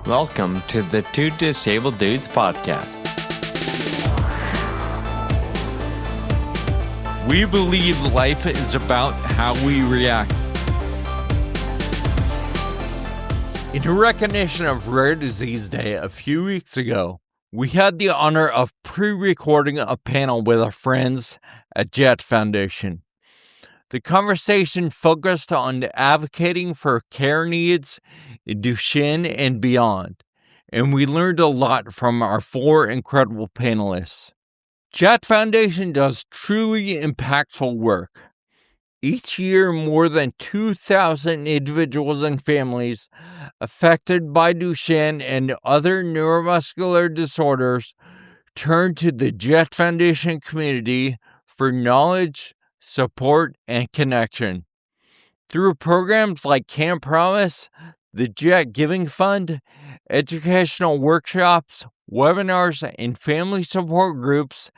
Welcome to the Two Disabled Dudes podcast. We believe life is about how we react. In recognition of Rare Disease Day a few weeks ago, we had the honor of pre-recording a panel with our friends at Jet Foundation. The conversation focused on advocating for care needs in Duchenne and beyond, and we learned a lot from our four incredible panelists. Jet Foundation does truly impactful work. Each year, more than 2,000 individuals and families affected by Duchenne and other neuromuscular disorders turn to the Jet Foundation community for knowledge, support, and connection. Through programs like Camp Promise, the Jet Giving Fund, educational workshops, webinars, and family support groups,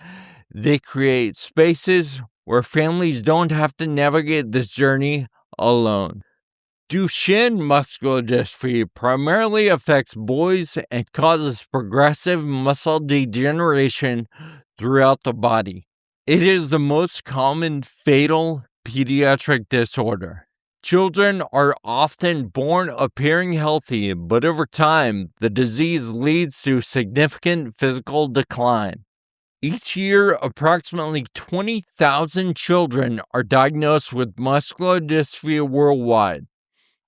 they create spaces where families don't have to navigate this journey alone. Duchenne muscular dystrophy primarily affects boys and causes progressive muscle degeneration throughout the body. It is the most common fatal pediatric disorder. Children are often born appearing healthy, but over time, the disease leads to significant physical decline. Each year, approximately 20,000 children are diagnosed with muscular dystrophy worldwide.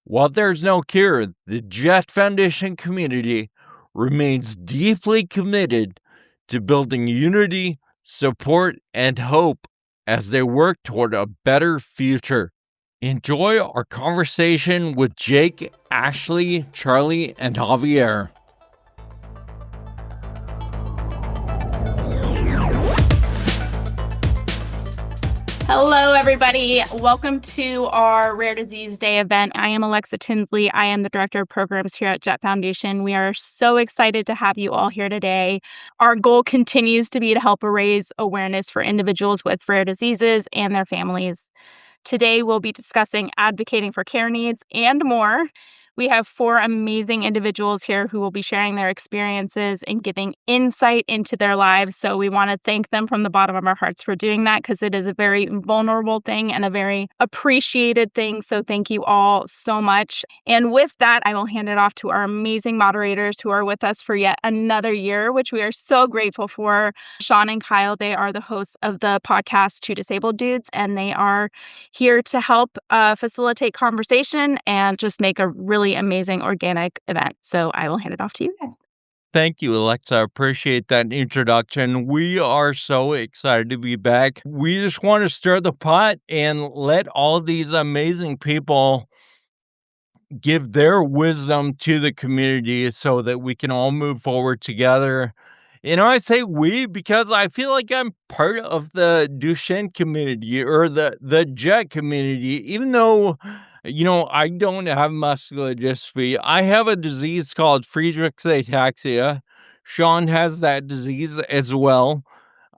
While there's no cure, the Jet Foundation community remains deeply committed to building unity, support, and hope as they work toward a better future. Enjoy our conversation with Jake, Ashley, Charlie, and Javier. Hello, everybody. Welcome to our Rare Disease Day event. I am Alexa Tinsley. I am the Director of Programs here at Jet Foundation. We are so excited to have you all here today. Our goal continues to be to help raise awareness for individuals with rare diseases and their families. Today, we'll be discussing advocating for care needs and more. We have four amazing individuals here who will be sharing their experiences and giving insight into their lives. So we want to thank them from the bottom of our hearts for doing that because it is a very vulnerable thing and a very appreciated thing. So thank you all so much. And with that, I will hand it off to our amazing moderators who are with us for yet another year, which we are so grateful for. Sean and Kyle, they are the hosts of the podcast Two Disabled Dudes, and they are here to help facilitate conversation and just make a really amazing organic event. So I will hand it off to you guys. Thank you, Alexa. I appreciate that introduction. We are so excited to be back. We just want to stir the pot and let all these amazing people give their wisdom to the community so that we can all move forward together. I say we because I feel like I'm part of the Duchenne community or the Jet community, even though I don't have muscular dystrophy. I have a disease called Friedreich's ataxia. Sean has that disease as well.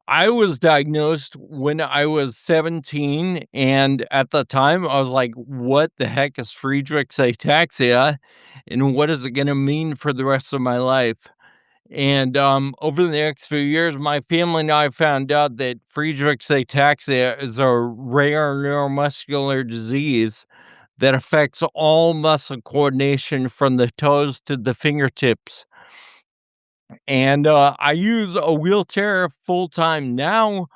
I was diagnosed when I was 17, and at the time, I was like, what the heck is Friedreich's ataxia, and what is it going to mean for the rest of my life? And over the next few years, my family and I found out that Friedreich's ataxia is a rare neuromuscular disease that affects all muscle coordination from the toes to the fingertips. And I use a wheelchair full-time now,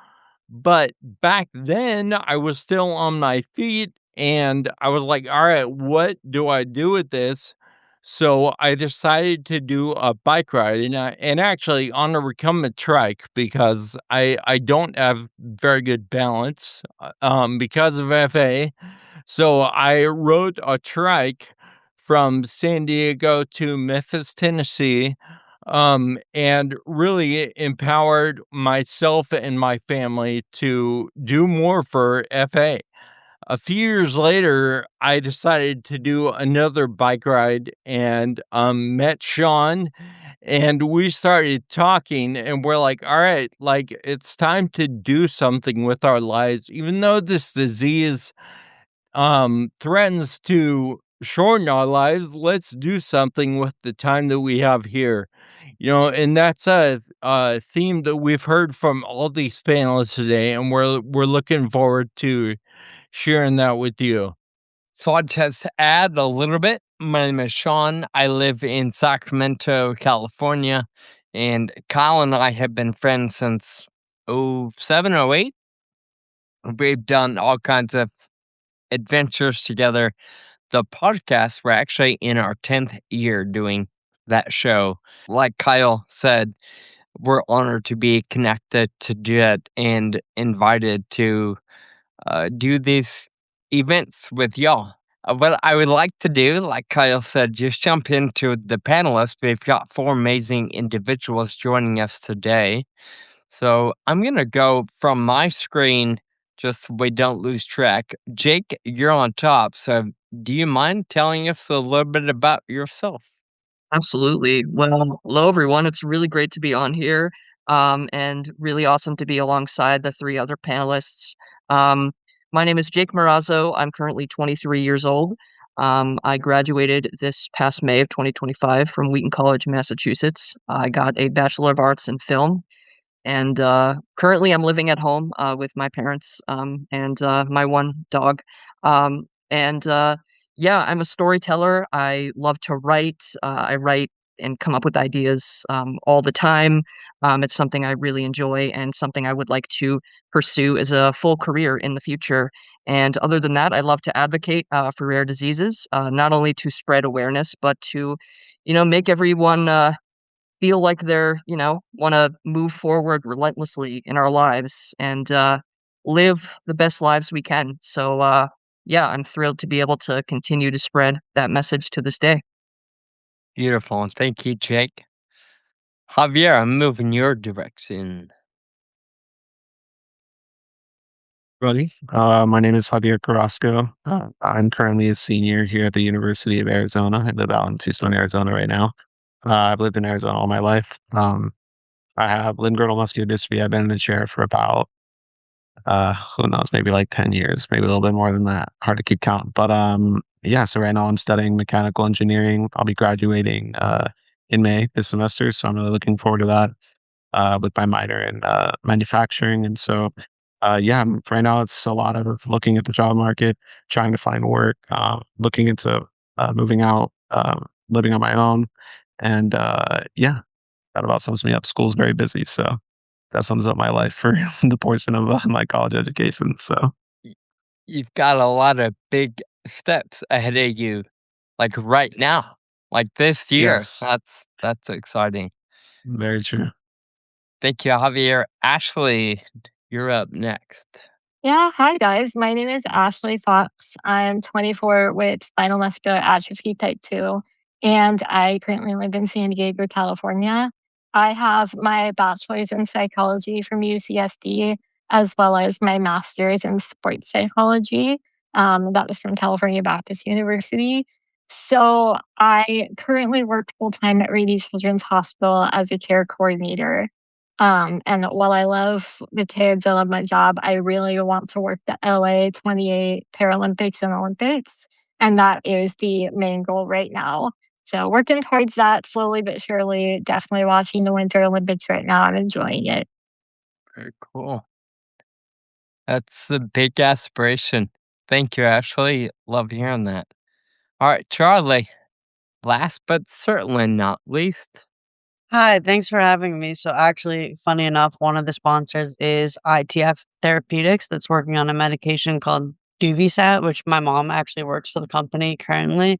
but back then I was still on my feet, and I was like, all right, what do I do with this? So I decided to do a bike ride, and actually on a recumbent trike because I don't have very good balance because of FA. So I rode a trike from San Diego to Memphis, Tennessee, and really empowered myself and my family to do more for FA. A few years later, I decided to do another bike ride and met Sean, and we started talking, and we're like, all right, like it's time to do something with our lives, even though this disease threatens to shorten our lives, let's do something with the time that we have here. And that's a theme that we've heard from all these panelists today, and we're looking forward to sharing that with you. So I'll just add a little bit. My name is Sean. I live in Sacramento, California, and Kyle and I have been friends since 07, 08. We've done all kinds of adventures together. The podcast, we're actually in our 10th year doing that show. Like Kyle said, we're honored to be connected to Jet and invited to do these events with y'all. What I would like to do, like Kyle said, just jump into the panelists. We've got four amazing individuals joining us today. So I'm going to go from my screen just so we don't lose track. Jake, you're on top. So do you mind telling us a little bit about yourself? Absolutely. Well, hello everyone. It's really great to be on here, and really awesome to be alongside the three other panelists. Um, my name is Jake Marazzo. I'm currently 23 years old. I graduated this past May of 2025 from Wheaton College, Massachusetts. I got a Bachelor of Arts in Film, and currently I'm living at home with my parents and my one dog. And Yeah, I'm a storyteller. I love to write. I write and come up with ideas all the time. It's something I really enjoy and something I would like to pursue as a full career in the future. And other than that, I love to advocate for rare diseases, not only to spread awareness, but to, make everyone feel like they're, wanna move forward relentlessly in our lives and, live the best lives we can. So, yeah, I'm thrilled to be able to continue to spread that message to this day. Beautiful. And thank you, Jake. Javier, I'm moving your direction. Buddy. My name is Javier Carrasco. I'm currently a senior here at the University of Arizona. I live out in Tucson, Arizona right now. I've lived in Arizona all my life. I have limb-girdle muscular dystrophy. I've been in the chair for about, who knows, maybe like 10 years, maybe a little bit more than that. Hard to keep count. But yeah, so right now I'm studying mechanical engineering. I'll be graduating in May this semester, so I'm really looking forward to that with my minor in manufacturing. And so, yeah, right now it's a lot of looking at the job market, trying to find work, looking into moving out, living on my own. And yeah, that about sums me up. School's very busy. So that sums up my life for the portion of my college education. So, Y- You've got a lot of big steps ahead of you, like right now, like this year. yes, That's exciting. very true. Thank you, Javier. Ashley, you're up next. Yeah, hi guys. My name is Ashley Fox. I'm 24 with spinal muscular atrophy type 2, and I currently live in San Diego, California. I have my bachelor's in psychology from UCSD, as well as my master's in sports psychology. That was from California Baptist University. So I currently work full time at Rady Children's Hospital as a care coordinator. And while I love the kids, I love my job, I really want to work the LA 28 Paralympics and Olympics. And that is the main goal right now. So working towards that slowly but surely, definitely watching the Winter Olympics right now. I'm enjoying it. Very cool. That's a big aspiration. Thank you, Ashley. Love hearing that. All right, Charlie. Last but certainly not least. Hi, thanks for having me. So, actually, funny enough, one of the sponsors is ITF Therapeutics that's working on a medication called Duvisat, which my mom actually works for the company currently.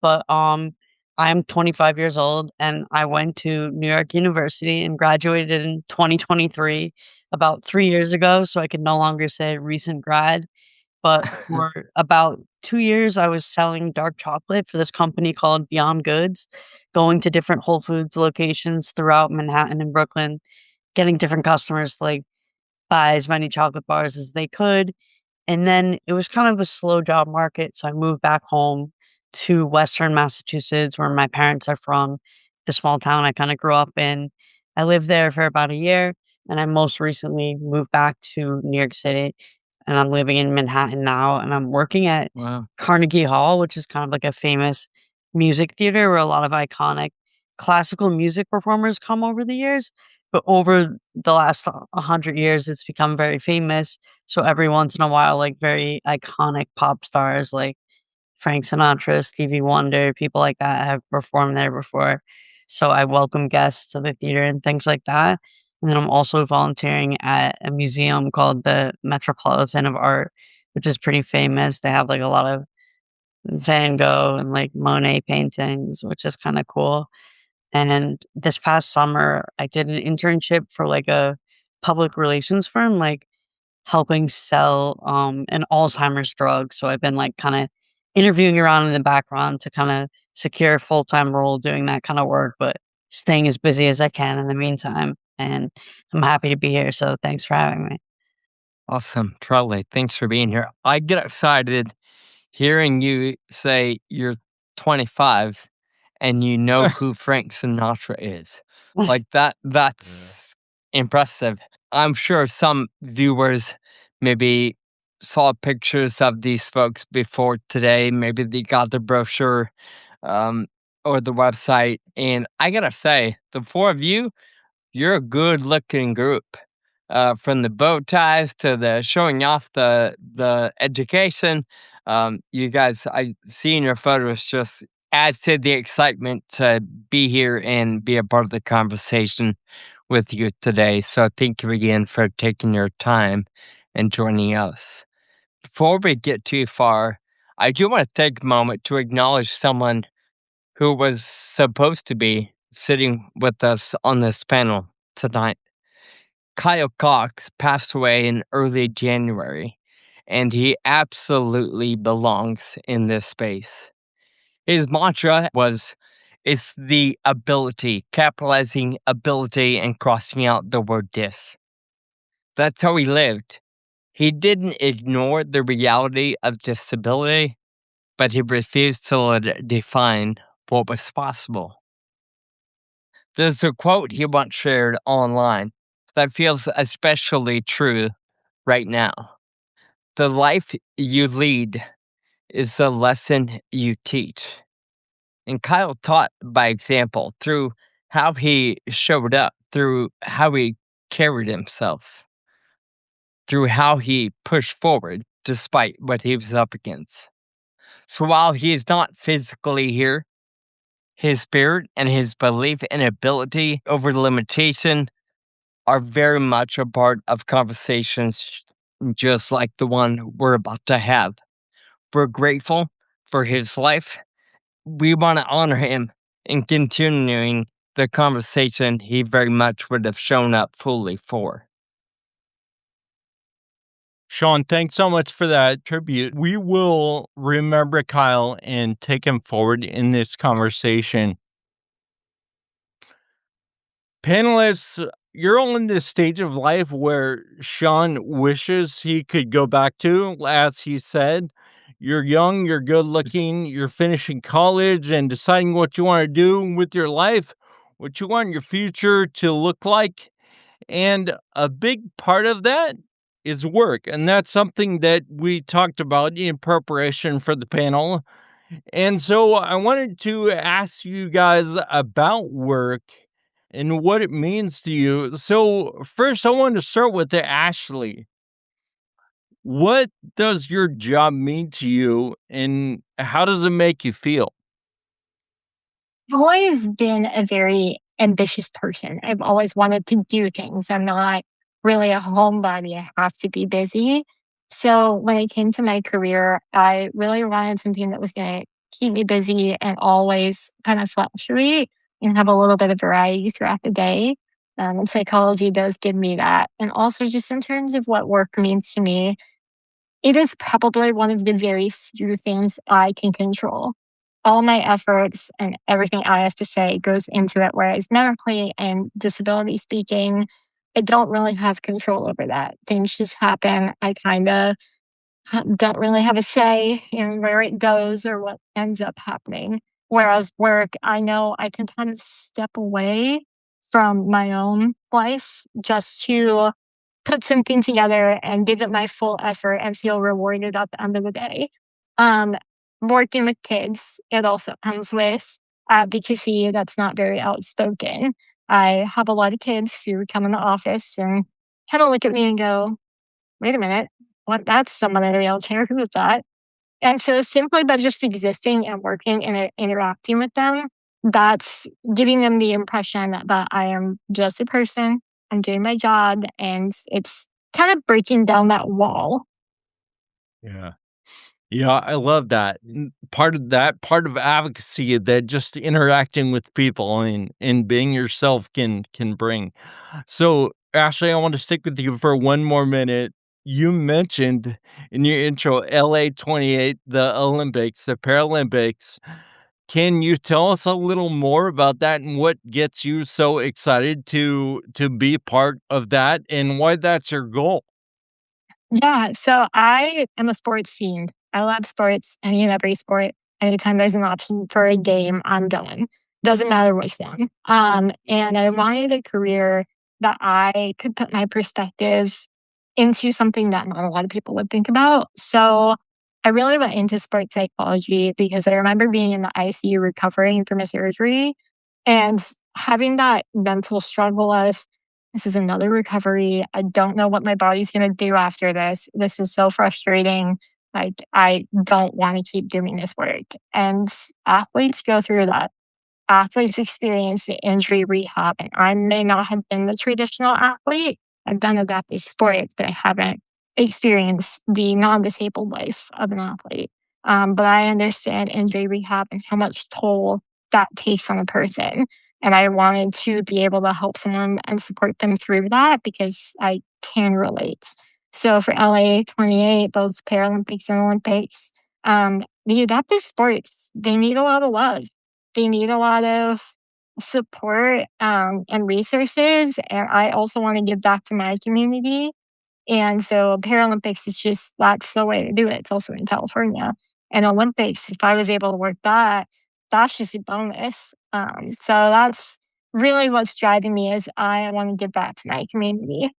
But I'm 25 years old and I went to New York University and graduated in 2023, about 3 years ago. So I can no longer say recent grad. But for about 2 years, I was selling dark chocolate for this company called Beyond Goods, going to different Whole Foods locations throughout Manhattan and Brooklyn, getting different customers to like buy as many chocolate bars as they could. And then it was kind of a slow job market. So I moved back home to Western Massachusetts, where my parents are from, the small town I kind of grew up in. I lived there for about a year. And I most recently moved back to New York City and I'm living in Manhattan now, and I'm working at Wow. Carnegie Hall, which is kind of like a famous music theater where a lot of iconic classical music performers come over the years. But over the last 100 years, it's become very famous. So every once in a while, like very iconic pop stars like Frank Sinatra, Stevie Wonder, people like that have performed there before. So I welcome guests to the theater and things like that. And then I'm also volunteering at a museum called the Metropolitan of Art, which is pretty famous. They have like a lot of Van Gogh and like Monet paintings, which is kind of cool. And this past summer, I did an internship for like a public relations firm, like helping sell an Alzheimer's drug. So I've been like kind of interviewing around in the background to kind of secure a full-time role doing that kind of work, but staying as busy as I can in the meantime. And I'm happy to be here. So thanks for having me. Awesome. Truly. Thanks for being here. I get excited hearing you say you're 25 and you know who Frank Sinatra is. Like that's impressive. I'm sure some viewers maybe saw pictures of these folks before today. Maybe they got the brochure um, or the website. And I gotta say, the four of you, you're a good looking group. From the bow ties to the showing off the education, you guys, I seeing your photos just adds to the excitement to be here and be a part of the conversation with you today. So thank you again for taking your time and joining us. Before we get too far, I do want to take a moment to acknowledge someone who was supposed to be sitting with us on this panel tonight. Kyle Cox passed away in early January, and he absolutely belongs in this space. His mantra was, it's the ability, capitalizing ability and crossing out the word dis. That's how he lived. He didn't ignore the reality of disability, but he refused to let it define what was possible. There's a quote he once shared online that feels especially true right now. The life you lead is the lesson you teach. And Kyle taught by example through how he showed up, through how he carried himself, through how he pushed forward despite what he was up against. So while he is not physically here, his spirit and his belief and ability over limitation are very much a part of conversations just like the one we're about to have. We're grateful for his life. We want to honor him in continuing the conversation he very much would have shown up fully for. Sean, thanks so much for that tribute. We will remember Kyle and take him forward in this conversation. Panelists, you're all in this stage of life where Sean wishes he could go back to, as he said. You're young, you're good looking, you're finishing college and deciding what you want to do with your life, what you want your future to look like. And a big part of that is work. And that's something that we talked about in preparation for the panel. And so I wanted to ask you guys about work and what it means to you. So, first, I want to start with Ashley. What does your job mean to you, and how does it make you feel? I've always been a very ambitious person. I've always wanted to do things. I'm not really a homebody. I have to be busy. So when it came to my career, I really wanted something that was going to keep me busy and always kind of fluctuate and have a little bit of variety throughout the day. And psychology does give me that. And also, just in terms of what work means to me, it is probably one of the very few things I can control. All my efforts and everything I have to say goes into it, whereas medically and disability speaking, I don't really have control over that. Things just happen. I kind of don't really have a say in where it goes or what ends up happening. Whereas work, I know I can kind of step away from my own life just to put something together and give it my full effort and feel rewarded at the end of the day. Um, Working with kids, it also comes with advocacy that's not very outspoken. I have a lot of kids who come in the office and kind of look at me and go, wait a minute, what? That's someone in a wheelchair. Who is that? And so simply by just existing and working and interacting with them, that's giving them the impression that I am just a person, I'm doing my job, and it's kind of breaking down that wall. Yeah. Yeah, I love that. Part of advocacy that just interacting with people and being yourself can bring. So, Ashley, I want to stick with you for one more minute. You mentioned in your intro LA 28, the Olympics, the Paralympics. Can you tell us a little more about that and what gets you so excited to be part of that and why that's your goal? Yeah, so I am a sports fiend. I love sports, any and every sport. Anytime there's an option for a game, I'm going. Doesn't matter which one. And I wanted a career that I could put my perspective into something that not a lot of people would think about. So I really went into sports psychology because I remember being in the ICU recovering from a surgery and having that mental struggle of this is another recovery. I don't know what my body's going to do after this. This is so frustrating. I don't want to keep doing this work. And athletes go through that. Athletes experience the injury rehab. And I may not have been the traditional athlete. I've done adaptive sports, but I haven't experienced the non disabled life of an athlete. But I understand injury rehab and how much toll that takes on a person. And I wanted to be able to help someone and support them through that because I can relate. So for LA 28, both Paralympics and Olympics, the adaptive sports, they need a lot of love. They need a lot of support and resources. And I also want to give back to my community. And so Paralympics is just, that's the way to do it. It's also in California. And Olympics, if I was able to work that, that's just a bonus. So that's really what's driving me is I want to give back to my community.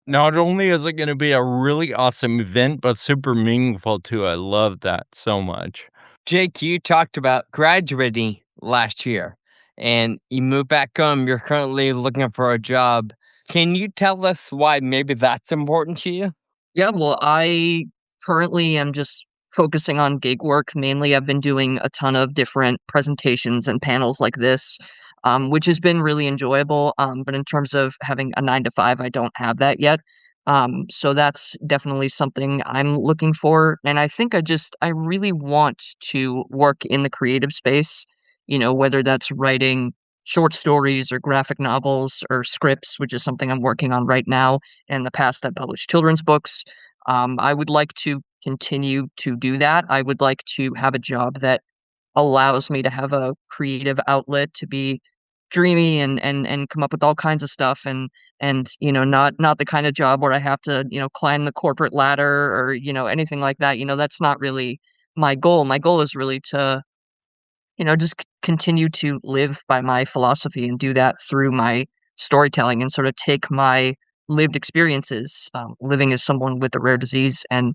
Not only is it gonna be a really awesome event, but super meaningful too. I love that so much. Jake, you talked about graduating last year and you moved back home. You're currently looking for a job. Can you tell us why maybe that's important to you? Yeah, well, I currently am just focusing on gig work. Mainly, I've been doing a ton of different presentations and panels like this, which has been really enjoyable. But in terms of having a 9 to 5, I don't have that yet. So that's definitely something I'm looking for. And I think I really want to work in the creative space, whether that's writing short stories or graphic novels or scripts, which is something I'm working on right now. In the past, I've published children's books. I would like to continue to do that. I would like to have a job that allows me to have a creative outlet to be dreamy and come up with all kinds of stuff and not the kind of job where I have to climb the corporate ladder or anything like that. That's not really my goal. My goal is really to just continue to live by my philosophy and do that through my storytelling and sort of take my lived experiences, living as someone with a rare disease and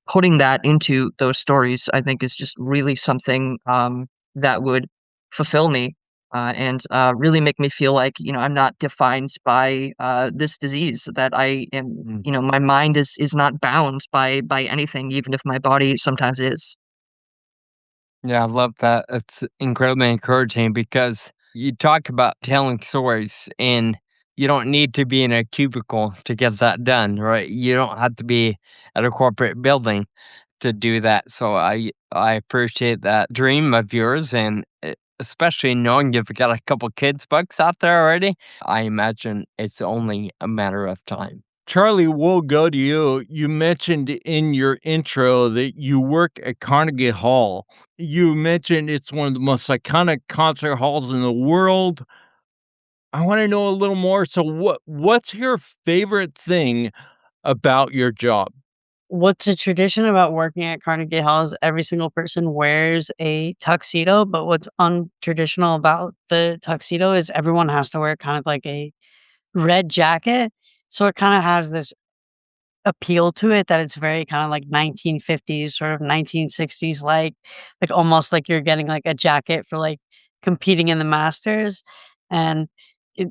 putting that into those stories, I think is just really something that would fulfill me and really make me feel like, I'm not defined by this disease, that I am, Mm. my mind is not bound by anything, even if my body sometimes is. Yeah, I love that. It's incredibly encouraging because you talk about telling stories and you don't need to be in a cubicle to get that done, right? You don't have to be at a corporate building to do that. So I appreciate that dream of yours and especially knowing you've got a couple kids books out there already. I imagine it's only a matter of time. Charlie, we'll go to you. You mentioned in your intro that you work at Carnegie Hall. You mentioned it's one of the most iconic concert halls in the world. I want to know a little more. So what's your favorite thing about your job? What's a tradition about working at Carnegie Hall is every single person wears a tuxedo, but what's untraditional about the tuxedo is everyone has to wear kind of like a red jacket. So it kind of has this appeal to it that it's very kind of like 1950s, sort of 1960s like almost like you're getting like a jacket for like competing in the Masters. And it,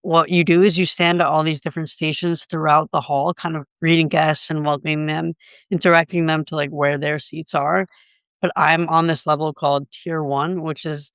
what you do is you stand at all these different stations throughout the hall, kind of greeting guests and welcoming them, and directing them to like where their seats are. But I'm on this level called tier one, which is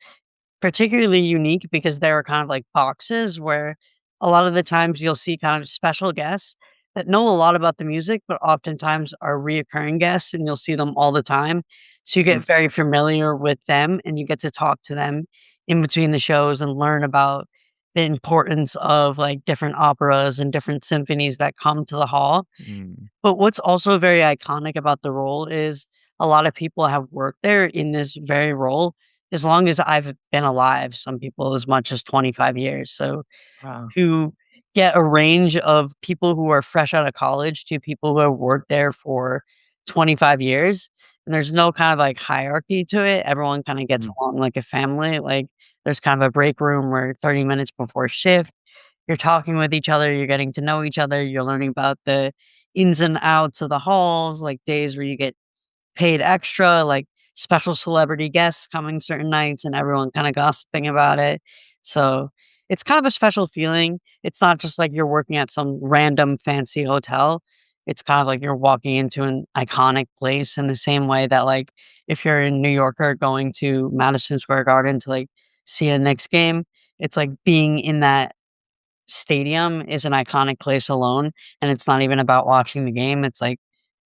particularly unique because there are kind of like boxes where a lot of the times you'll see kind of special guests that know a lot about the music, but oftentimes are reoccurring guests and you'll see them all the time. So you get very familiar with them and you get to talk to them in between the shows and learn about the importance of like different operas and different symphonies that come to the hall. Mm. But what's also very iconic about the role is a lot of people have worked there in this very role as long as I've been alive, some people as much as 25 years. So Wow. to get a range of people who are fresh out of college to people who have worked there for 25 years, and there's no kind of like hierarchy to it. Everyone kind of gets Mm. along like a family. Like there's kind of a break room where 30 minutes before shift, you're talking with each other, you're getting to know each other, you're learning about the ins and outs of the halls, like days where you get paid extra, like special celebrity guests coming certain nights and everyone kinda gossiping about it. So, it's kind of a special feeling. It's not just like you're working at some random fancy hotel. It's kind of like you're walking into an iconic place in the same way that, like, if you're a New Yorker going to Madison Square Garden to, like, see a Knicks game, it's like being in that stadium is an iconic place alone, and it's not even about watching the game. It's like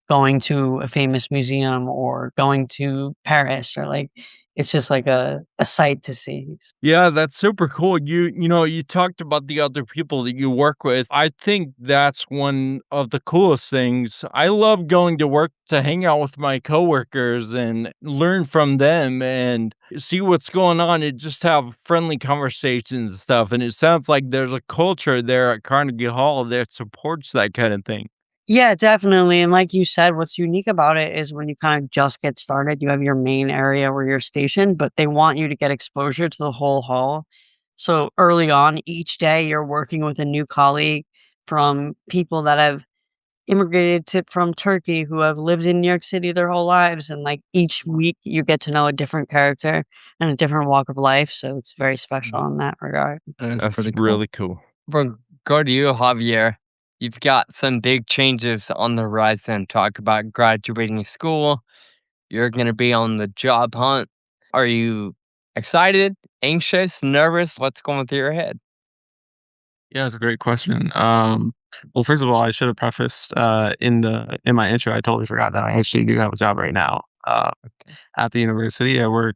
going to a famous museum or going to Paris or like it's just like a sight to see. Yeah, that's super cool. You talked about the other people that you work with. I think that's one of the coolest things. I love going to work to hang out with my coworkers and learn from them and see what's going on and just have friendly conversations and stuff. And it sounds like there's a culture there at Carnegie Hall that supports that kind of thing. Yeah, definitely. And like you said, what's unique about it is when you kind of just get started, you have your main area where you're stationed, but they want you to get exposure to the whole hall. So early on, each day you're working with a new colleague from people that have immigrated from Turkey who have lived in New York City their whole lives. And like each week you get to know a different character and a different walk of life. So it's very special in that regard. That's That's pretty cool. really cool. Well, go to you, Javier. You've got some big changes on the horizon. Talk about graduating school. You're going to be on the job hunt. Are you excited, anxious, nervous? What's going through your head? Yeah, it's a great question. Well, first of all, I should have prefaced in my intro, I totally forgot that I actually do have a job right now. At the university, I work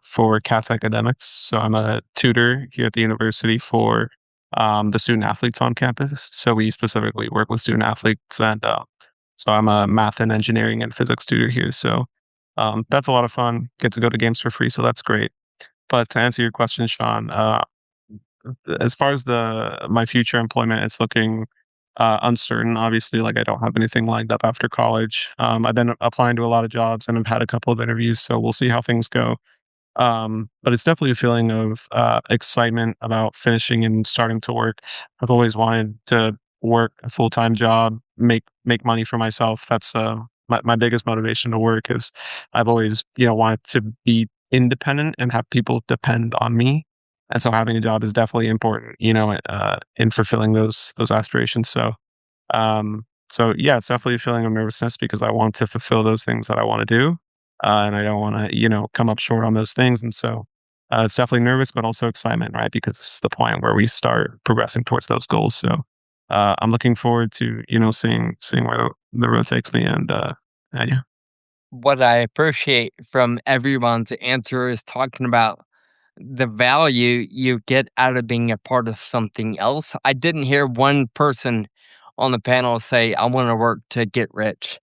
for CATS Academics, so I'm a tutor here at the university for the student athletes on campus. So we specifically work with student athletes, and so I'm a math and engineering and physics tutor here. So that's a lot of fun. Get to go to games for free, so that's great. But to answer your question, Sean, as far as the my future employment, it's looking uncertain. Obviously, like I don't have anything lined up after college. I've been applying to a lot of jobs and I've had a couple of interviews, so we'll see how things go. But it's definitely a feeling of excitement about finishing and starting to work. I've always wanted to work a full time job, make money for myself. That's my biggest motivation to work is I've always wanted to be independent and have people depend on me. And so having a job is definitely important, in fulfilling those aspirations. So yeah, it's definitely a feeling of nervousness because I want to fulfill those things that I want to do, and I don't want to, come up short on those things. And so it's definitely nervous, but also excitement, right? Because it's the point where we start progressing towards those goals. So I'm looking forward to seeing where the road takes me, and yeah. What I appreciate from everyone's answer is talking about the value you get out of being a part of something else. I didn't hear one person on the panel say, I want to work to get rich.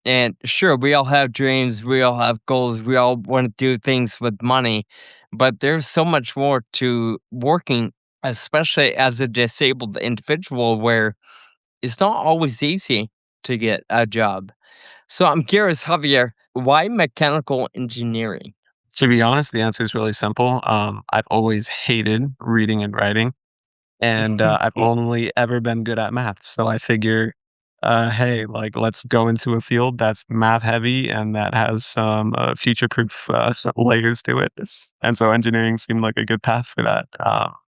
And sure, we all have dreams, we all have goals, we all want to do things with money, but there's so much more to working, especially as a disabled individual, where it's not always easy to get a job. So I'm curious, Javier, why mechanical engineering? To be honest, the answer is really simple. I've always hated reading and writing. and I've only ever been good at math. So I figure, hey, like let's go into a field that's math heavy and that has some future-proof layers to it. And so engineering seemed like a good path for that,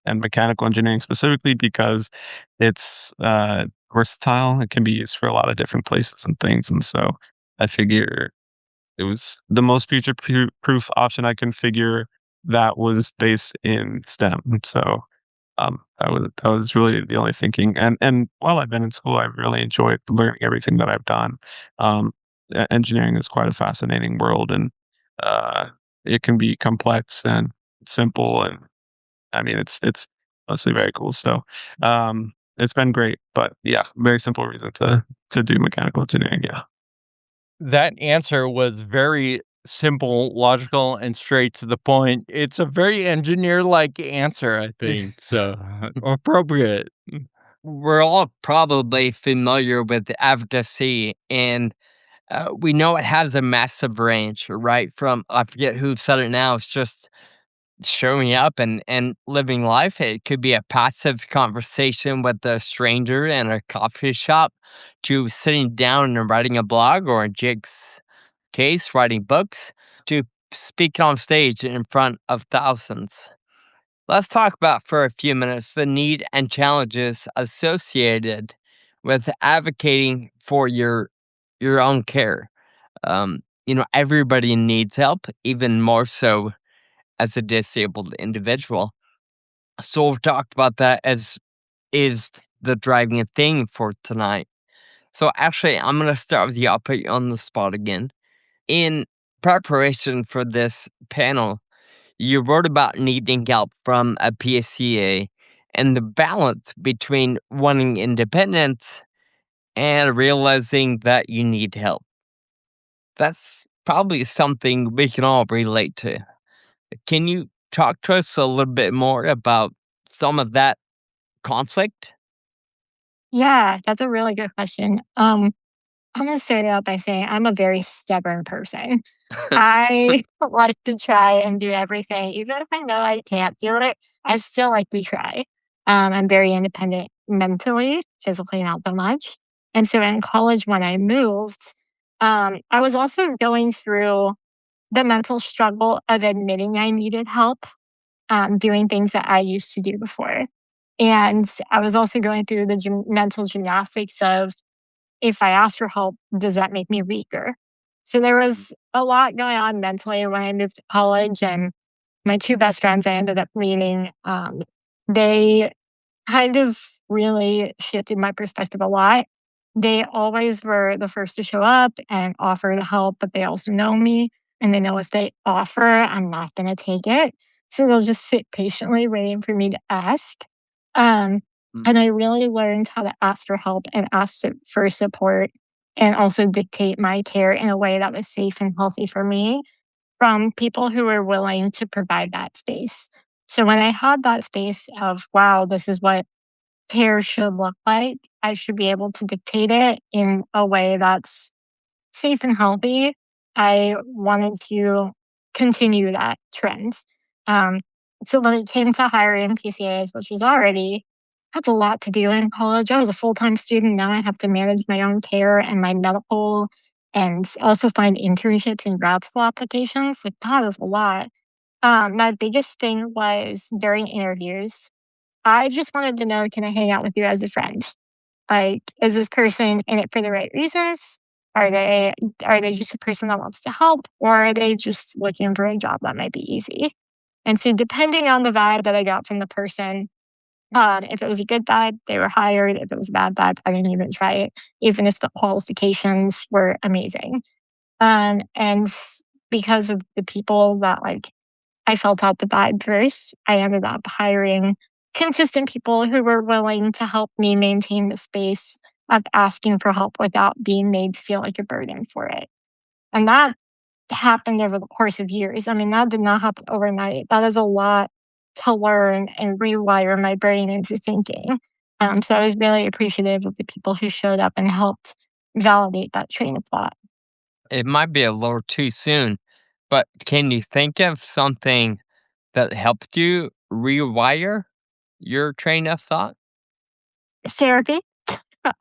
and mechanical engineering specifically because it's versatile. It can be used for a lot of different places and things. And so I figure it was the most future-proof option I can figure that was based in STEM. So that was really the only thinking. And while I've been in school, I've really enjoyed learning everything that I've done. Um, Engineering is quite a fascinating world, and uh, it can be complex and simple, and I mean it's mostly very cool. So it's been great, but yeah, very simple reason to do mechanical engineering. Yeah. That answer was very simple, logical, and straight to the point. It's a very engineer-like answer, I think, so appropriate. We're all probably familiar with advocacy, and we know it has a massive range, right? From, I forget who said it now, it's just showing up and living life. It could be a passive conversation with a stranger in a coffee shop, to sitting down and writing a blog, or in Jake's case, writing books, to speak on stage in front of thousands. Let's talk about for a few minutes the need and challenges associated with advocating for your own care. Everybody needs help, even more so as a disabled individual. So we've talked about that as is the driving thing for tonight. So actually, I'm going to start with you. I'll put you on the spot again. In preparation for this panel, you wrote about needing help from a PSCA and the balance between wanting independence and realizing that you need help. That's probably something we can all relate to. Can you talk to us a little bit more about some of that conflict? Yeah, that's a really good question. I'm gonna start out by saying I'm a very stubborn person. I like to try and do everything, even if I know I can't do it. I still like to try. I'm very independent mentally, physically not so much. And so in college, when I moved, I was also going through the mental struggle of admitting I needed help, doing things that I used to do before. And I was also going through the mental gymnastics of, if I ask for help, does that make me weaker? So there was a lot going on mentally when I moved to college, and my two best friends I ended up meeting, they kind of really shifted my perspective a lot. They always were the first to show up and offer to help, but they also know me and they know if they offer, I'm not going to take it. So they'll just sit patiently waiting for me to ask. Um, Mm. and I really learned how to ask for help and for support, and also dictate my care in a way that was safe and healthy for me, from people who were willing to provide that space. So when I had that space of, wow, this is what care should look like, I should be able to dictate it in a way that's safe and healthy. I wanted to continue that trend. Um, so when it came to hiring PCAs, which was already, that's a lot to do in college. I was a full time student. Now I have to manage my own care and my medical, and also find internships and grad school applications. Like, that is a lot. My biggest thing was during interviews, I just wanted to know, can I hang out with you as a friend? Like, is this person in it for the right reasons? Are they are they just a person that wants to help, or are they just looking for a job that might be easy? And so depending on the vibe that I got from the person, if it was a good vibe, they were hired. If it was a bad vibe, I didn't even try it, even if the qualifications were amazing. And because of the people that, like, I felt out the vibe first, I ended up hiring consistent people who were willing to help me maintain the space of asking for help without being made to feel like a burden for it. And that happened over the course of years. I mean, that did not happen overnight. That is a lot to learn and rewire my brain into thinking. So I was really appreciative of the people who showed up and helped validate that train of thought. It might be a little too soon, but can you think of something that helped you rewire your train of thought? Therapy.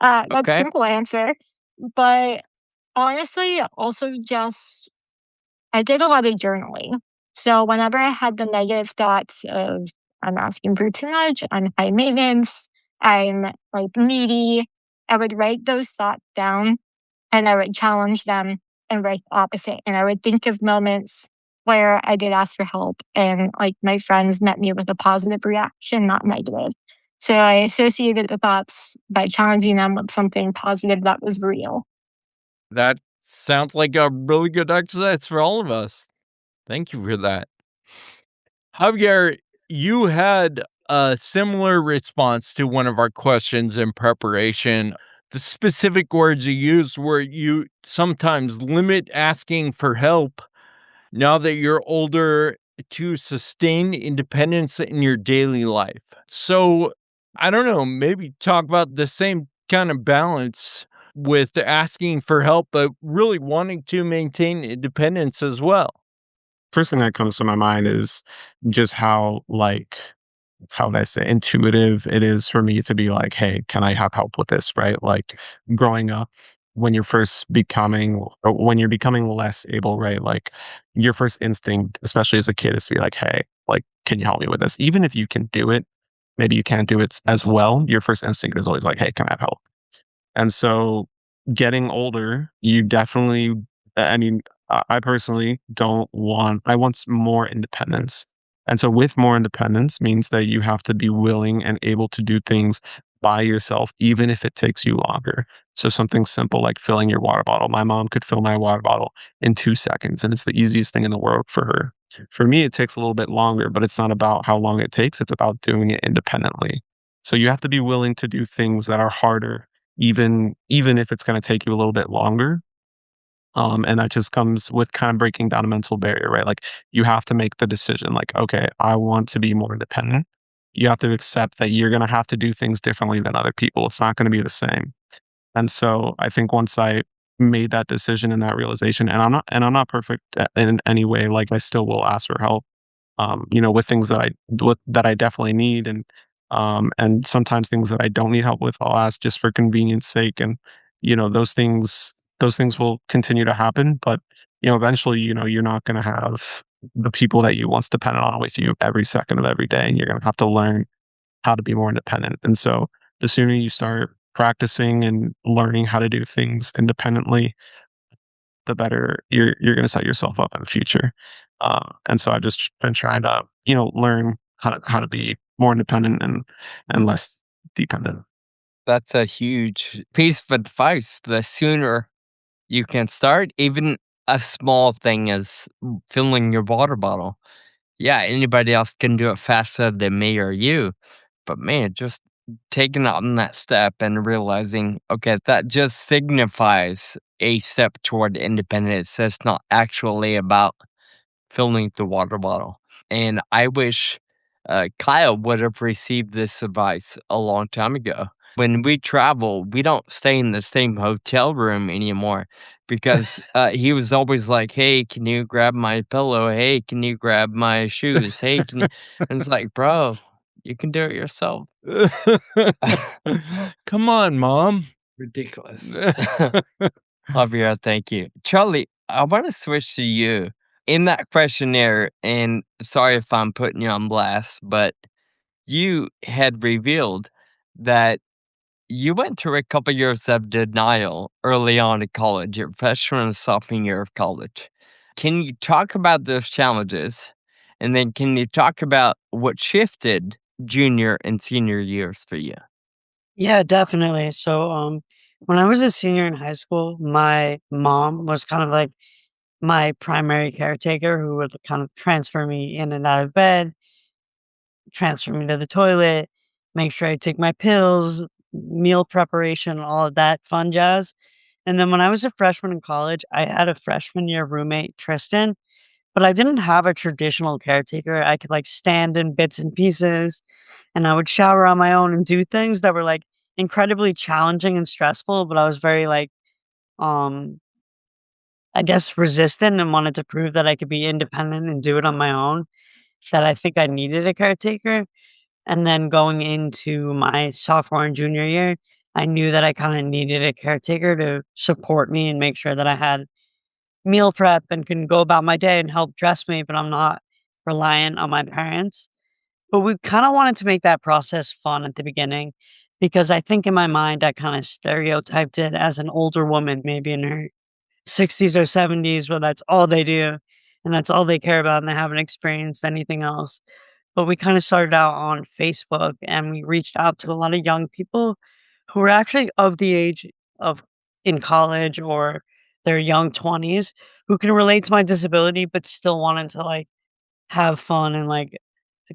That's Okay. simple answer. But honestly, also just I did a lot of journaling. So whenever I had the negative thoughts of I'm asking for too much, I'm high maintenance, I'm like needy, I would write those thoughts down and I would challenge them and write the opposite. And I would think of moments where I did ask for help and like my friends met me with a positive reaction, not negative. So I associated the thoughts by challenging them with something positive that was real. That sounds like a really good exercise for all of us. Thank you for that. Javier, you had a similar response to one of our questions in preparation. The specific words you used were you sometimes limit asking for help now that you're older to sustain independence in your daily life. So, I don't know, maybe talk about the same kind of balance with asking for help, but really wanting to maintain independence as well. First thing that comes to my mind is just how would I say, intuitive it is for me to be like, "Hey, can I have help with this?" Right? Like, growing up, when you're first becoming or when you're becoming less able, right? Like, your first instinct, especially as a kid, is to be like, "Hey, like, can you help me with this?" Even if you can do it, maybe you can't do it as well, your first instinct is always like, "Hey, can I have help?" And so getting older, you definitely I mean, I personally don't want I want more independence. And so with more independence means that you have to be willing and able to do things by yourself, even if it takes you longer. So something simple like filling your water bottle. My mom could fill my water bottle in 2 seconds, and it's the easiest thing in the world for her. For me, it takes a little bit longer, but it's not about how long it takes. It's about doing it independently. So you have to be willing to do things that are harder even if it's gonna take you a little bit longer, and that just comes with kind of breaking down a mental barrier, right? Like, you have to make the decision, like, "Okay, I want to be more independent." You have to accept that you're gonna have to do things differently than other people. It's not gonna be the same. And so, I think once I made that decision and that realization and I'm not perfect in any way, like, I still will ask for help, with things that I definitely need and sometimes things that I don't need help with, I'll ask just for convenience sake and, those things will continue to happen, but, eventually, you're not gonna have the people that you once depended on with you every second of every day, and you're gonna have to learn how to be more independent, and so the sooner you start practicing and learning how to do things independently, the better you're gonna set yourself up in the future. And so I've just been trying to, learn how to be more independent and less dependent. That's a huge piece of advice. The sooner you can start, even a small thing as filling your water bottle. Yeah, anybody else can do it faster than me or you. But man, just taking on that step and realizing, okay, that just signifies a step toward independence. It's not actually about filling the water bottle. And I wish Kyle would have received this advice a long time ago. When we travel, we don't stay in the same hotel room anymore because he was always like, "Hey, can you grab my pillow? Hey, can you grab my shoes? Hey, can you?" And it's like, bro, you can do it yourself. Come on, mom. Ridiculous. Javier, thank you. Charlie, I want to switch to you. In that questionnaire, and sorry if I'm putting you on blast, but you had revealed that you went through a couple years of denial early on in college, your freshman and sophomore year of college. Can you talk about those challenges? And then can you talk about what shifted junior and senior years for you? Yeah, definitely. So, when I was a senior in high school, my mom was kind of like my primary caretaker who would kind of transfer me in and out of bed, transfer me to the toilet, make sure I take my pills, meal preparation, all of that fun jazz. And then when I was a freshman in college, I had a freshman year roommate, Tristan, but I didn't have a traditional caretaker. I could like stand in bits and pieces and I would shower on my own and do things that were like incredibly challenging and stressful, but I was very like, um, I guess resistant and wanted to prove that I could be independent and do it on my own, that I think I needed a caretaker. And then going into my sophomore and junior year, I knew that I kind of needed a caretaker to support me and make sure that I had meal prep and can go about my day and help dress me, but I'm not reliant on my parents. But we kind of wanted to make that process fun at the beginning because I think in my mind, I kind of stereotyped it as an older woman, maybe in her 60s or 70s, where that's all they do and that's all they care about and they haven't experienced anything else. But we kind of started out on Facebook and we reached out to a lot of young people who were actually of the age of in college or their young 20s who can relate to my disability but still wanted to like have fun and like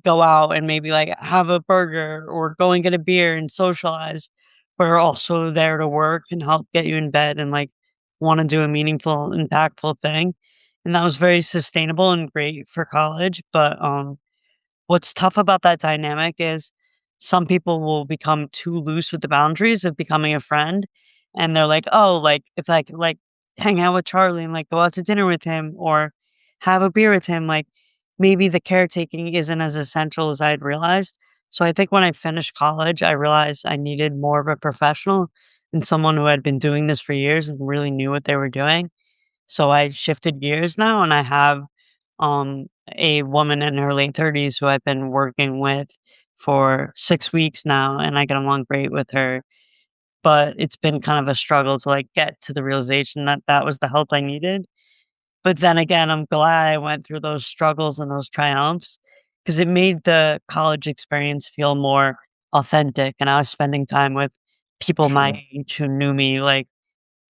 go out and maybe like have a burger or go and get a beer and socialize, but are also there to work and help get you in bed and like want to do a meaningful, impactful thing. And that was very sustainable and great for college. But what's tough about that dynamic is some people will become too loose with the boundaries of becoming a friend, and they're like, "Oh, like, if I could, like, hang out with Charlie and, like, go out to dinner with him or have a beer with him, like, maybe the caretaking isn't as essential as I'd realized." So I think when I finished college, I realized I needed more of a professional and someone who had been doing this for years and really knew what they were doing. So I shifted gears now, and I have, a woman in her late 30s who I've been working with for 6 weeks now, and I get along great with her, but it's been kind of a struggle to, like, get to the realization that that was the help I needed. But then again, I'm glad I went through those struggles and those triumphs because it made the college experience feel more authentic, and I was spending time with people my Sure. age who knew me, like,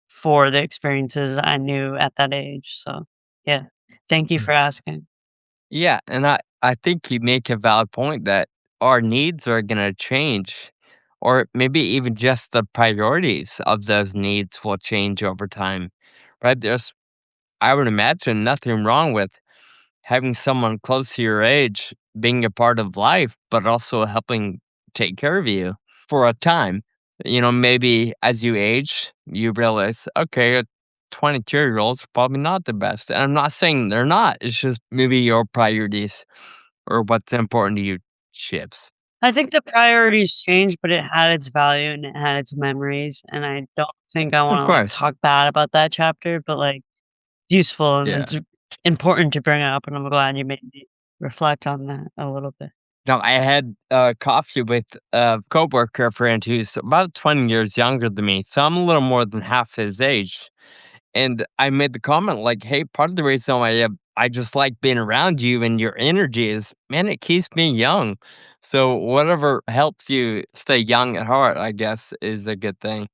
for the experiences I knew at that age, so, yeah. Thank you Mm. for asking. Yeah, and I think you make a valid point that our needs are gonna change, or maybe even just the priorities of those needs will change over time, right? There's I would imagine nothing wrong with having someone close to your age being a part of life, but also helping take care of you for a time. Maybe as you age, you realize, okay, a 22-year-old's probably not the best. And I'm not saying they're not. It's just maybe your priorities or what's important to you shifts. I think the priorities changed, but it had its value and it had its memories, and I don't think I Of wanna, like, course. talk bad about that chapter, but, like, useful and Yeah. it's important to bring up, and I'm glad you made me reflect on that a little bit. No, I had coffee with a coworker friend who's about 20 years younger than me. So I'm a little more than half his age. And I made the comment like, "Hey, part of the reason why I just like being around you and your energy is, man, it keeps me young. So whatever helps you stay young at heart, I guess, is a good thing."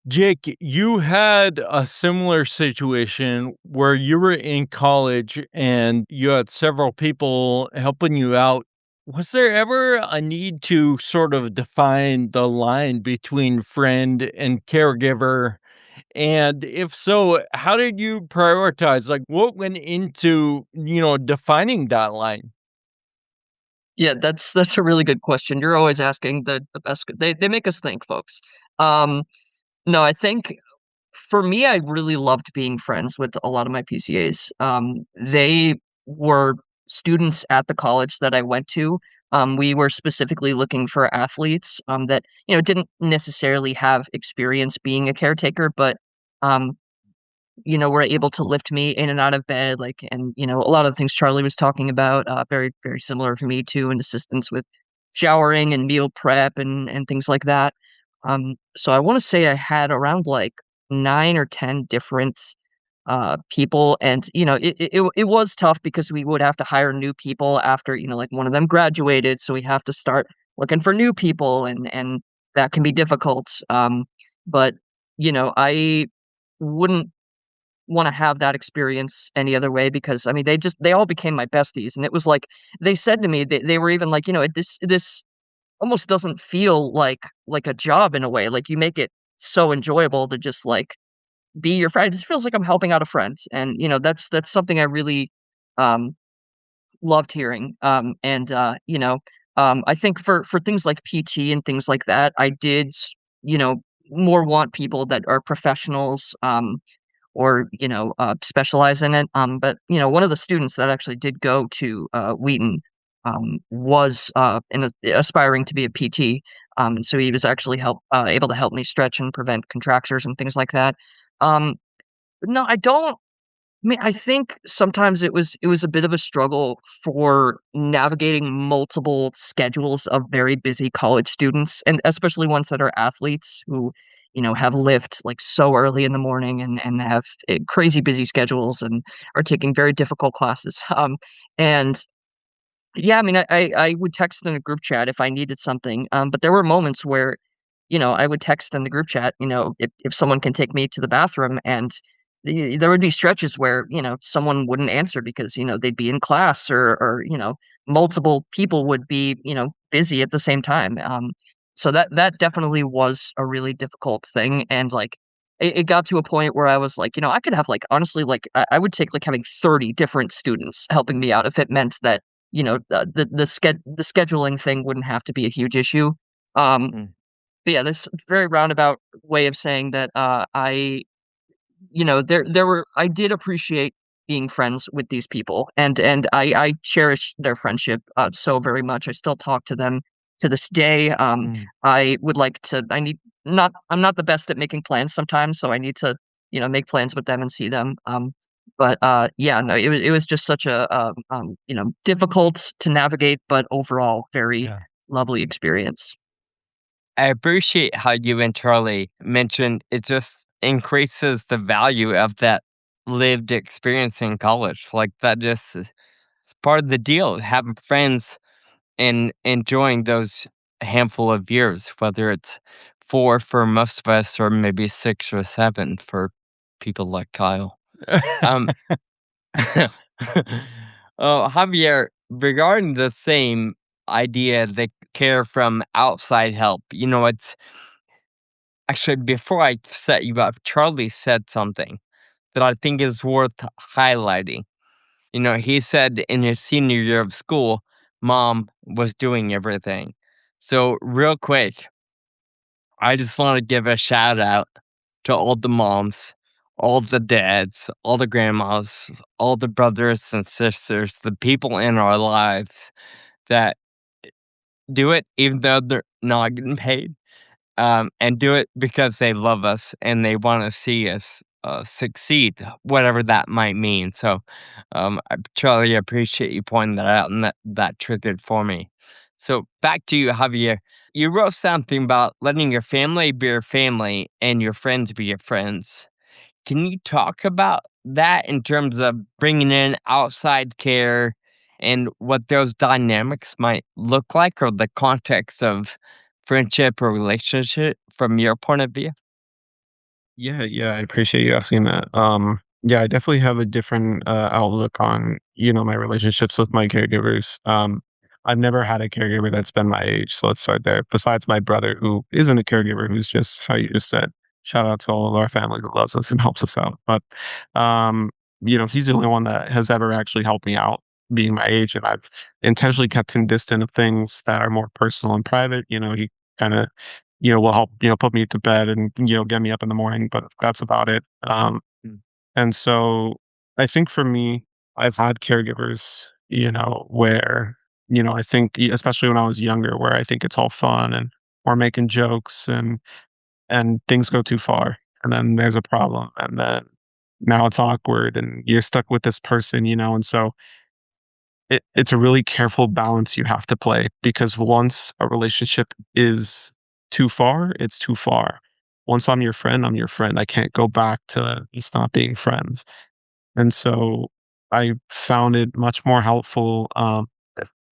Jake, you had a similar situation where you were in college and you had several people helping you out. Was there ever a need to sort of define the line between friend and caregiver? And if so, how did you prioritize? Like, what went into, defining that line? Yeah, that's a really good question. You're always asking the best they make us think, folks. Um, no, I think for me, I really loved being friends with a lot of my PCAs. They were students at the college that I went to. We were specifically looking for athletes, that, didn't necessarily have experience being a caretaker, but, um, were able to lift me in and out of bed, like, and, a lot of the things Charlie was talking about, very, very similar for me too, and assistance with showering and meal prep and things like that. So I wanna say I had around, like, 9 or 10 different, people, and, it was tough because we would have to hire new people after, like, one of them graduated, so we have to start looking for new people, and that can be difficult, but, I wouldn't wanna have that experience any other way because, I mean, they all became my besties, and it was like they said to me, they were even like, "This almost doesn't feel like a job in a way, like, you make it so enjoyable to just, like, be your friend. It feels like I'm helping out a friend," and, that's something I really, um, loved hearing, I think for things like PT and things like that, I did, you know, more want people that are professionals, or, specialize in it, but, one of the students that actually did go to, Wheaton, was aspiring to be a PT. And so he was actually able to help me stretch and prevent contractures and things like that. But no, I don't. I mean, I think sometimes it was a bit of a struggle for navigating multiple schedules of very busy college students, and especially ones that are athletes who, have lift like so early in the morning and have crazy busy schedules and are taking very difficult classes. And yeah, I mean, I would text in a group chat if I needed something, but there were moments where, I would text in the group chat, if someone can take me to the bathroom, and there would be stretches where, someone wouldn't answer because, they'd be in class or, multiple people would be, busy at the same time. So that definitely was a really difficult thing, and, like, it got to a point where I was like, I could have, like, honestly, like, I would take, like, having 30 different students helping me out if it meant that the scheduling thing wouldn't have to be a huge issue. Um, Mm. but yeah, this very roundabout way of saying that, I did appreciate being friends with these people, and I cherish their friendship, so very much. I still talk to them to this day. Mm. I would like to I need not I'm not the best at making plans sometimes, so I need to, make plans with them and see them. But, yeah, no, it was just such a, difficult to navigate, but overall very Yeah. lovely experience. I appreciate how you and Charlie mentioned it just increases the value of that lived experience in college. Like that just is part of the deal, having friends and enjoying those handful of years, whether it's 4 for most of us or maybe 6 or 7 for people like Kyle. Um, Javier, regarding the same idea, the care from outside help, it's actually before I set you up, Charlie said something that I think is worth highlighting. He said in his senior year of school, mom was doing everything. So, real quick, I just want to give a shout out to all the moms, all the dads, all the grandmas, all the brothers and sisters, the people in our lives that do it even though they're not getting paid, and do it because they love us and they want to see us succeed, whatever that might mean. So, I truly appreciate you pointing that out, and that triggered for me. So, back to you, Javier. You wrote something about letting your family be your family and your friends be your friends. Can you talk about that in terms of bringing in outside care and what those dynamics might look like, or the context of friendship or relationship from your point of view? Yeah, I appreciate you asking that. Yeah, I definitely have a different outlook on, my relationships with my caregivers. I've never had a caregiver that's been my age, so let's start there. Besides my brother, who isn't a caregiver, who's just how you just said. Shout out to all of our family who loves us and helps us out. But, um, he's the only one that has ever actually helped me out, being my age, and I've intentionally kept him distant of things that are more personal and private. He kind of will help, put me to bed and, get me up in the morning, but that's about it. Mm. And so I think for me, I've had caregivers, where, I think, especially when I was younger, where I think it's all fun and we're making jokes and things go too far. And then there's a problem. And then now it's awkward and you're stuck with this person, and so it's a really careful balance you have to play because once a relationship is too far, it's too far. Once I'm your friend, I'm your friend. I can't go back to just not being friends. And so I found it much more helpful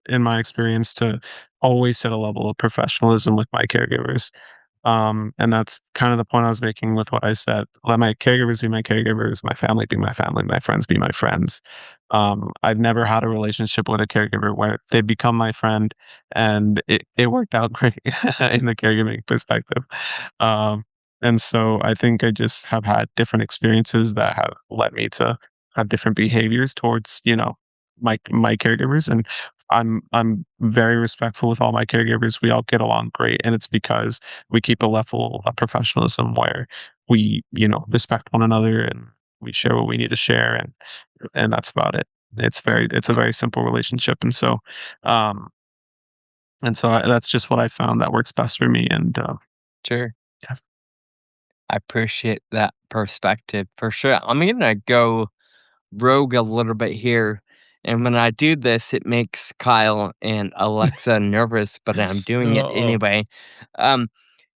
in my experience to always set a level of professionalism with my caregivers. And that's kind of the point I was making with what I said. Let my caregivers be my caregivers, my family be my family, my friends be my friends. I've never had a relationship with a caregiver where they become my friend and it worked out great in the caregiving perspective. Um, and so I think I just have had different experiences that have led me to have different behaviors towards, my caregivers. And I'm very respectful with all my caregivers. We all get along great. And it's because we keep a level of professionalism where we, respect one another and we share what we need to share and that's about it. it's a very simple relationship, um, that's just what I found that works best for me. And Sure. yeah. I appreciate that perspective for sure. I'm gonna go rogue a little bit here. And when I do this, it makes Kyle and Alexa nervous, but I'm doing it Uh-oh. anyway. Um,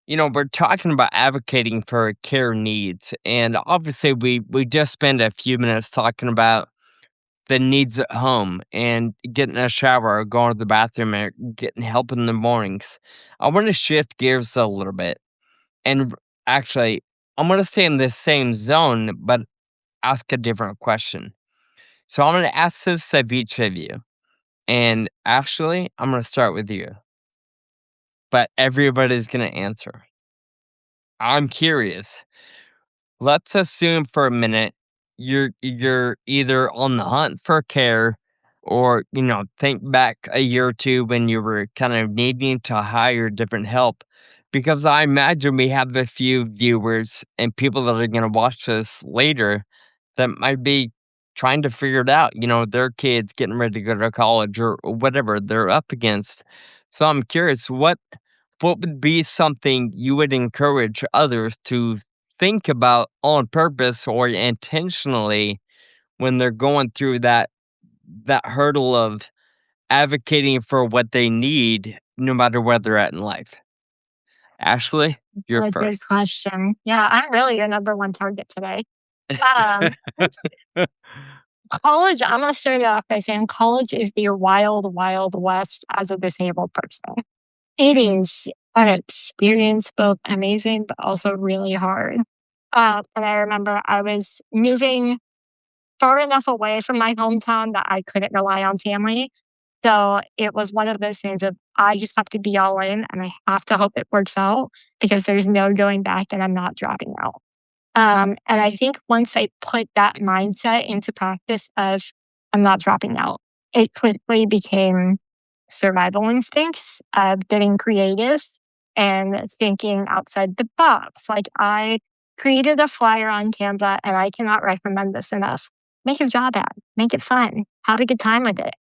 we're talking about advocating for care needs, and obviously, we just spent a few minutes talking about the needs at home and getting a shower, or going to the bathroom, or getting help in the mornings. I want to shift gears a little bit, and actually, I'm going to stay in this same zone, but ask a different question. So I'm going to ask this of each of you. And actually, I'm going to start with you, but everybody's going to answer. I'm curious. Let's assume for a minute you're either on the hunt for care, or think back a year or two when you were kind of needing to hire different help, because I imagine we have a few viewers and people that are going to watch this later that might be trying to figure it out, their kids getting ready to go to college, or whatever they're up against. So I'm curious, what would be something you would encourage others to think about on purpose or intentionally when they're going through that hurdle of advocating for what they need, no matter where they're at in life? Ashley, you're A good first. question. Yeah, I'm really your number one target today. Um, College, I'm gonna start it off by saying college is the wild, wild west as a disabled person. It is an experience, both amazing but also really hard. And I remember I was moving far enough away from my hometown that I couldn't rely on family. So it was one of those things of I just have to be all in and I have to hope it works out because there's no going back and I'm not dropping out. And I think once I put that mindset into practice of I'm not dropping out, it quickly became survival instincts of getting creative and thinking outside the box. Like I created a flyer on Canva and I cannot recommend this enough. Make a job ad, make it fun, have a good time with it.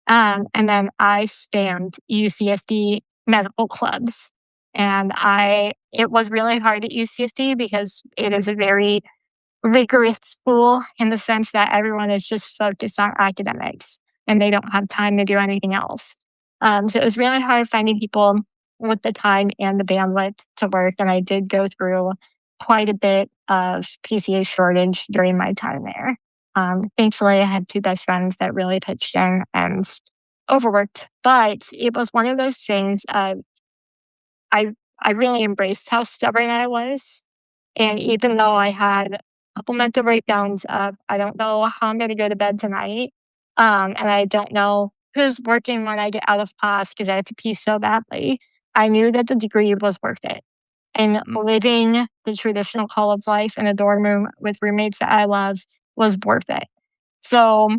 And then I spammed UCSD medical clubs. And it was really hard at UCSD because it is a very rigorous school in the sense that everyone is just focused on academics and they don't have time to do anything else. So it was really hard finding people with the time and the bandwidth to work. And I did go through quite a bit of PCA shortage during my time there. Thankfully, I had two best friends that really pitched in and overworked. But it was one of those things. I I really embraced how stubborn I was, and even though I had a couple mental breakdowns of I don't know how I'm going to go to bed tonight, and I don't know who's working when I get out of class because I have to pee so badly, I knew that the degree was worth it. And living the traditional college life in a dorm room with roommates that I love was worth it. So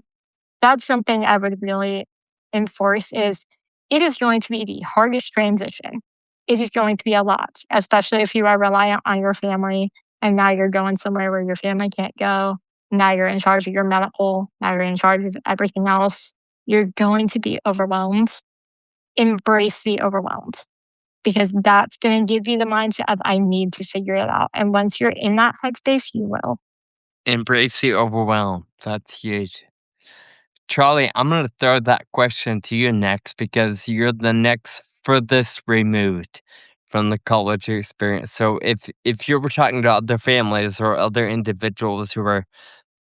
that's something I would really enforce is it is going to be the hardest transition. It is going to be a lot, especially if you are reliant on your family and now you're going somewhere where your family can't go. Now you're in charge of your medical. Now you're in charge of everything else. You're going to be overwhelmed. Embrace the overwhelmed because that's going to give you the mindset of I need to figure it out. And once you're in that headspace, you will. Embrace the overwhelm. That's huge. Charlie, I'm going to throw that question to you next because you're the next furthest removed from the college experience. So if you were talking to other families or other individuals who are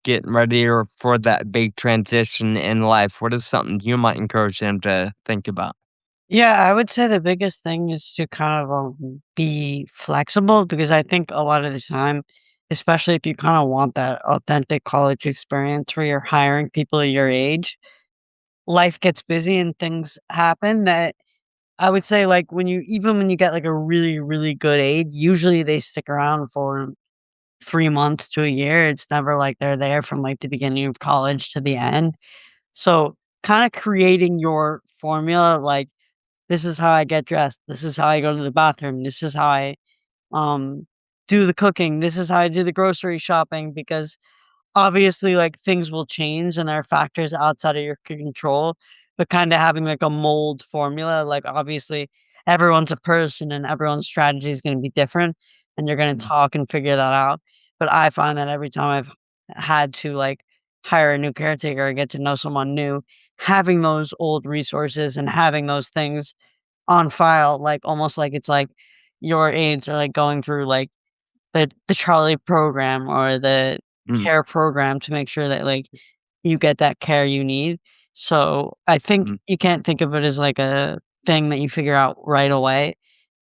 getting ready for that big transition in life, what is something you might encourage them to think about? Yeah, I would say the biggest thing is to kind of be flexible because I think a lot of the time, especially if you kind of want that authentic college experience where you're hiring people your age, life gets busy and things happen that I would say like even when you get like a really, really good aide, usually they stick around for 3 months to a year. It's never like they're there from like the beginning of college to the end. So kind of creating your formula, like this is how I get dressed. This is how I go to the bathroom. This is how I um do the cooking. This is how I do the grocery shopping because obviously, like, things will change and there are factors outside of your control, but kinda having, like, a mold formula, like, obviously, everyone's a person and everyone's strategy is gonna be different, and you're gonna talk and figure that out, but I find that every time I've had to, like, hire a new caretaker or get to know someone new, having those old resources and having those things on file, like, almost like it's like your aides are, like, going through, like, the Charlie program or the Mm, care program to make sure that, like, you get that care you need. So, I think mm. you can't think of it as, like, a thing that you figure out right away.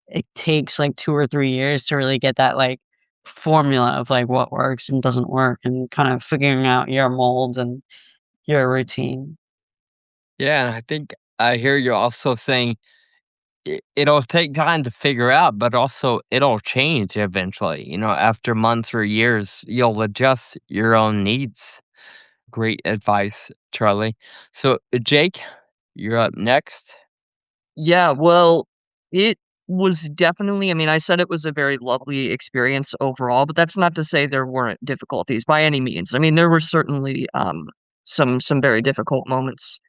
It takes, like, 2 or 3 years to really get that, like, formula of, like, what works and doesn't work and kind of figuring out your molds and your routine. Yeah, and I think I hear you also saying it'll take time to figure out, but also it'll change eventually. After months or years, you'll adjust your own needs. Great advice, Charlie. So, Jake, you're up next. Yeah, well, it was definitely, I mean, I said it was a very lovely experience overall, but that's not to say there weren't difficulties by any means. I mean, there were certainly, some very difficult moments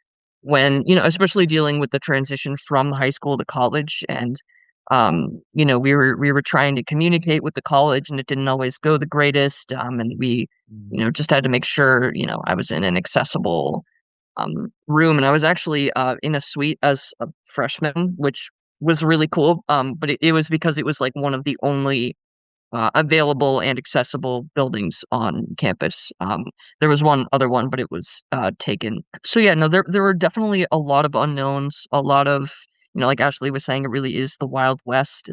when, especially dealing with the transition from high school to college and, we were trying to communicate with the college and it didn't always go the greatest, and we, just had to make sure, I was in an accessible room, and I was actually, in a suite as a freshman, which was really cool, but it was because it was, like, one of the only, available and accessible buildings on campus. There was one other one, but it was, taken. So, yeah, no, there were definitely a lot of unknowns, a lot of like Ashley was saying, it really is the Wild West,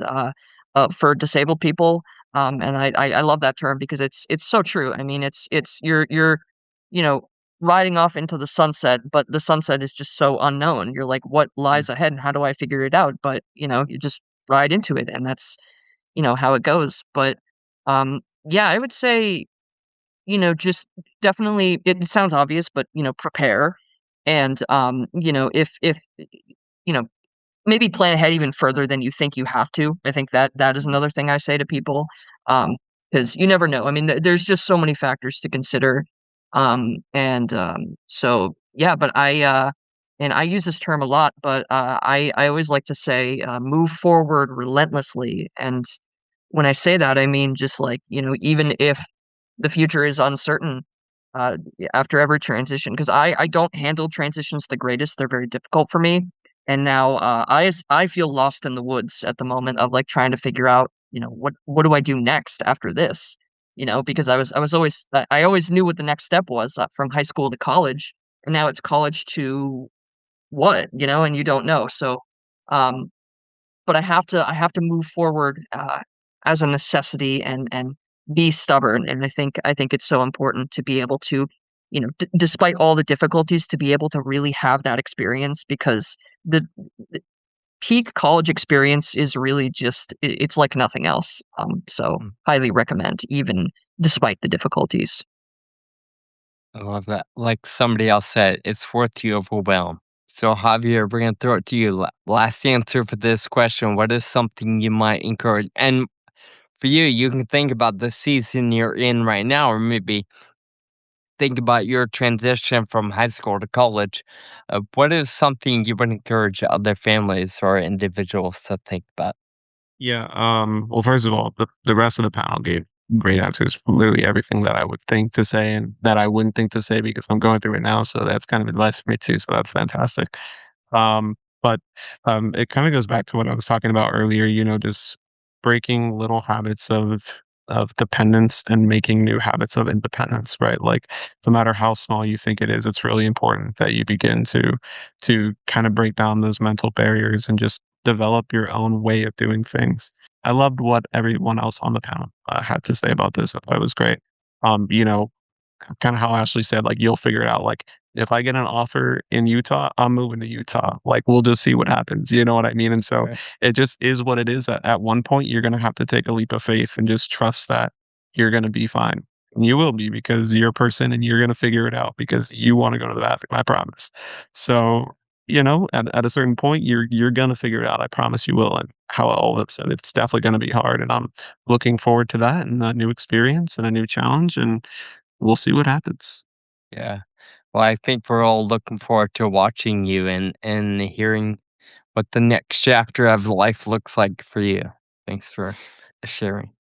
for disabled people, and I love that term because it's so true. I mean, it's you're, you know, riding off into the sunset, but the sunset is just so unknown. You're like, "What Mm, lies ahead, and how do I figure it out?" But, you just ride into it, and that's, how it goes. But, yeah, I would say, just definitely it sounds obvious, but, prepare. And, if, you know, maybe plan ahead even further than you think you have to. I think that is another thing I say to people, because you never know. I mean, there's just so many factors to consider, and, so, yeah, but and I use this term a lot, but, I always like to say, "Move forward relentlessly," and when I say that, I mean just like, even if the future is uncertain, after every transition, because I don't handle transitions the greatest, they're very difficult for me, and now, I feel lost in the woods at the moment of, like, trying to figure out, what do I do next after this? Because I was always I always knew what the next step was, from high school to college, and now it's college to what, and you don't know, so, um but I have to move forward, as a necessity and be stubborn, and I think it's so important to be able to, despite all the difficulties, to be able to really have that experience because the peak college experience is really just it's like nothing else, so mm. highly recommend even despite the difficulties. I love that. Like somebody else said, it's worth the overwhelm. So, Javier, we're going to throw it to you. Last answer for this question. What is something you might encourage? And for you, you can think about the season you're in right now, or maybe think about your transition from high school to college. What is something you would encourage other families or individuals to think about? Yeah, well, first of all, the rest of the panel gave great answers. Literally everything that I would think to say and that I wouldn't think to say because I'm going through it now. So that's kind of advice for me too. So that's fantastic. But it kind of goes back to what I was talking about earlier. Just breaking little habits of dependence and making new habits of independence. Right, like no matter how small you think it is, it's really important that you begin to kind of break down those mental barriers and just develop your own way of doing things. I loved what everyone else on the panel had to say about this. I thought it was great. You know, Kinda how Ashley said, like, you'll figure it out, like, if I get an offer in Utah, I'm moving to Utah, like, we'll just see what happens, you know what I mean? And so, Right. it just is what it is. At one point, you're gonna have to take a leap of faith and just trust that you're gonna be fine. And you will be because you're a person and you're gonna figure it out because you wanna go to the bathroom, I promise. So, at a certain point, you're gonna figure it out, I promise you will, and how all of said, it's definitely gonna be hard, and I'm looking forward to that and that new experience and a new challenge, and we'll see what happens. Yeah. Well, I think we're all looking forward to watching you and hearing what the next chapter of life looks like for you. Thanks for sharing.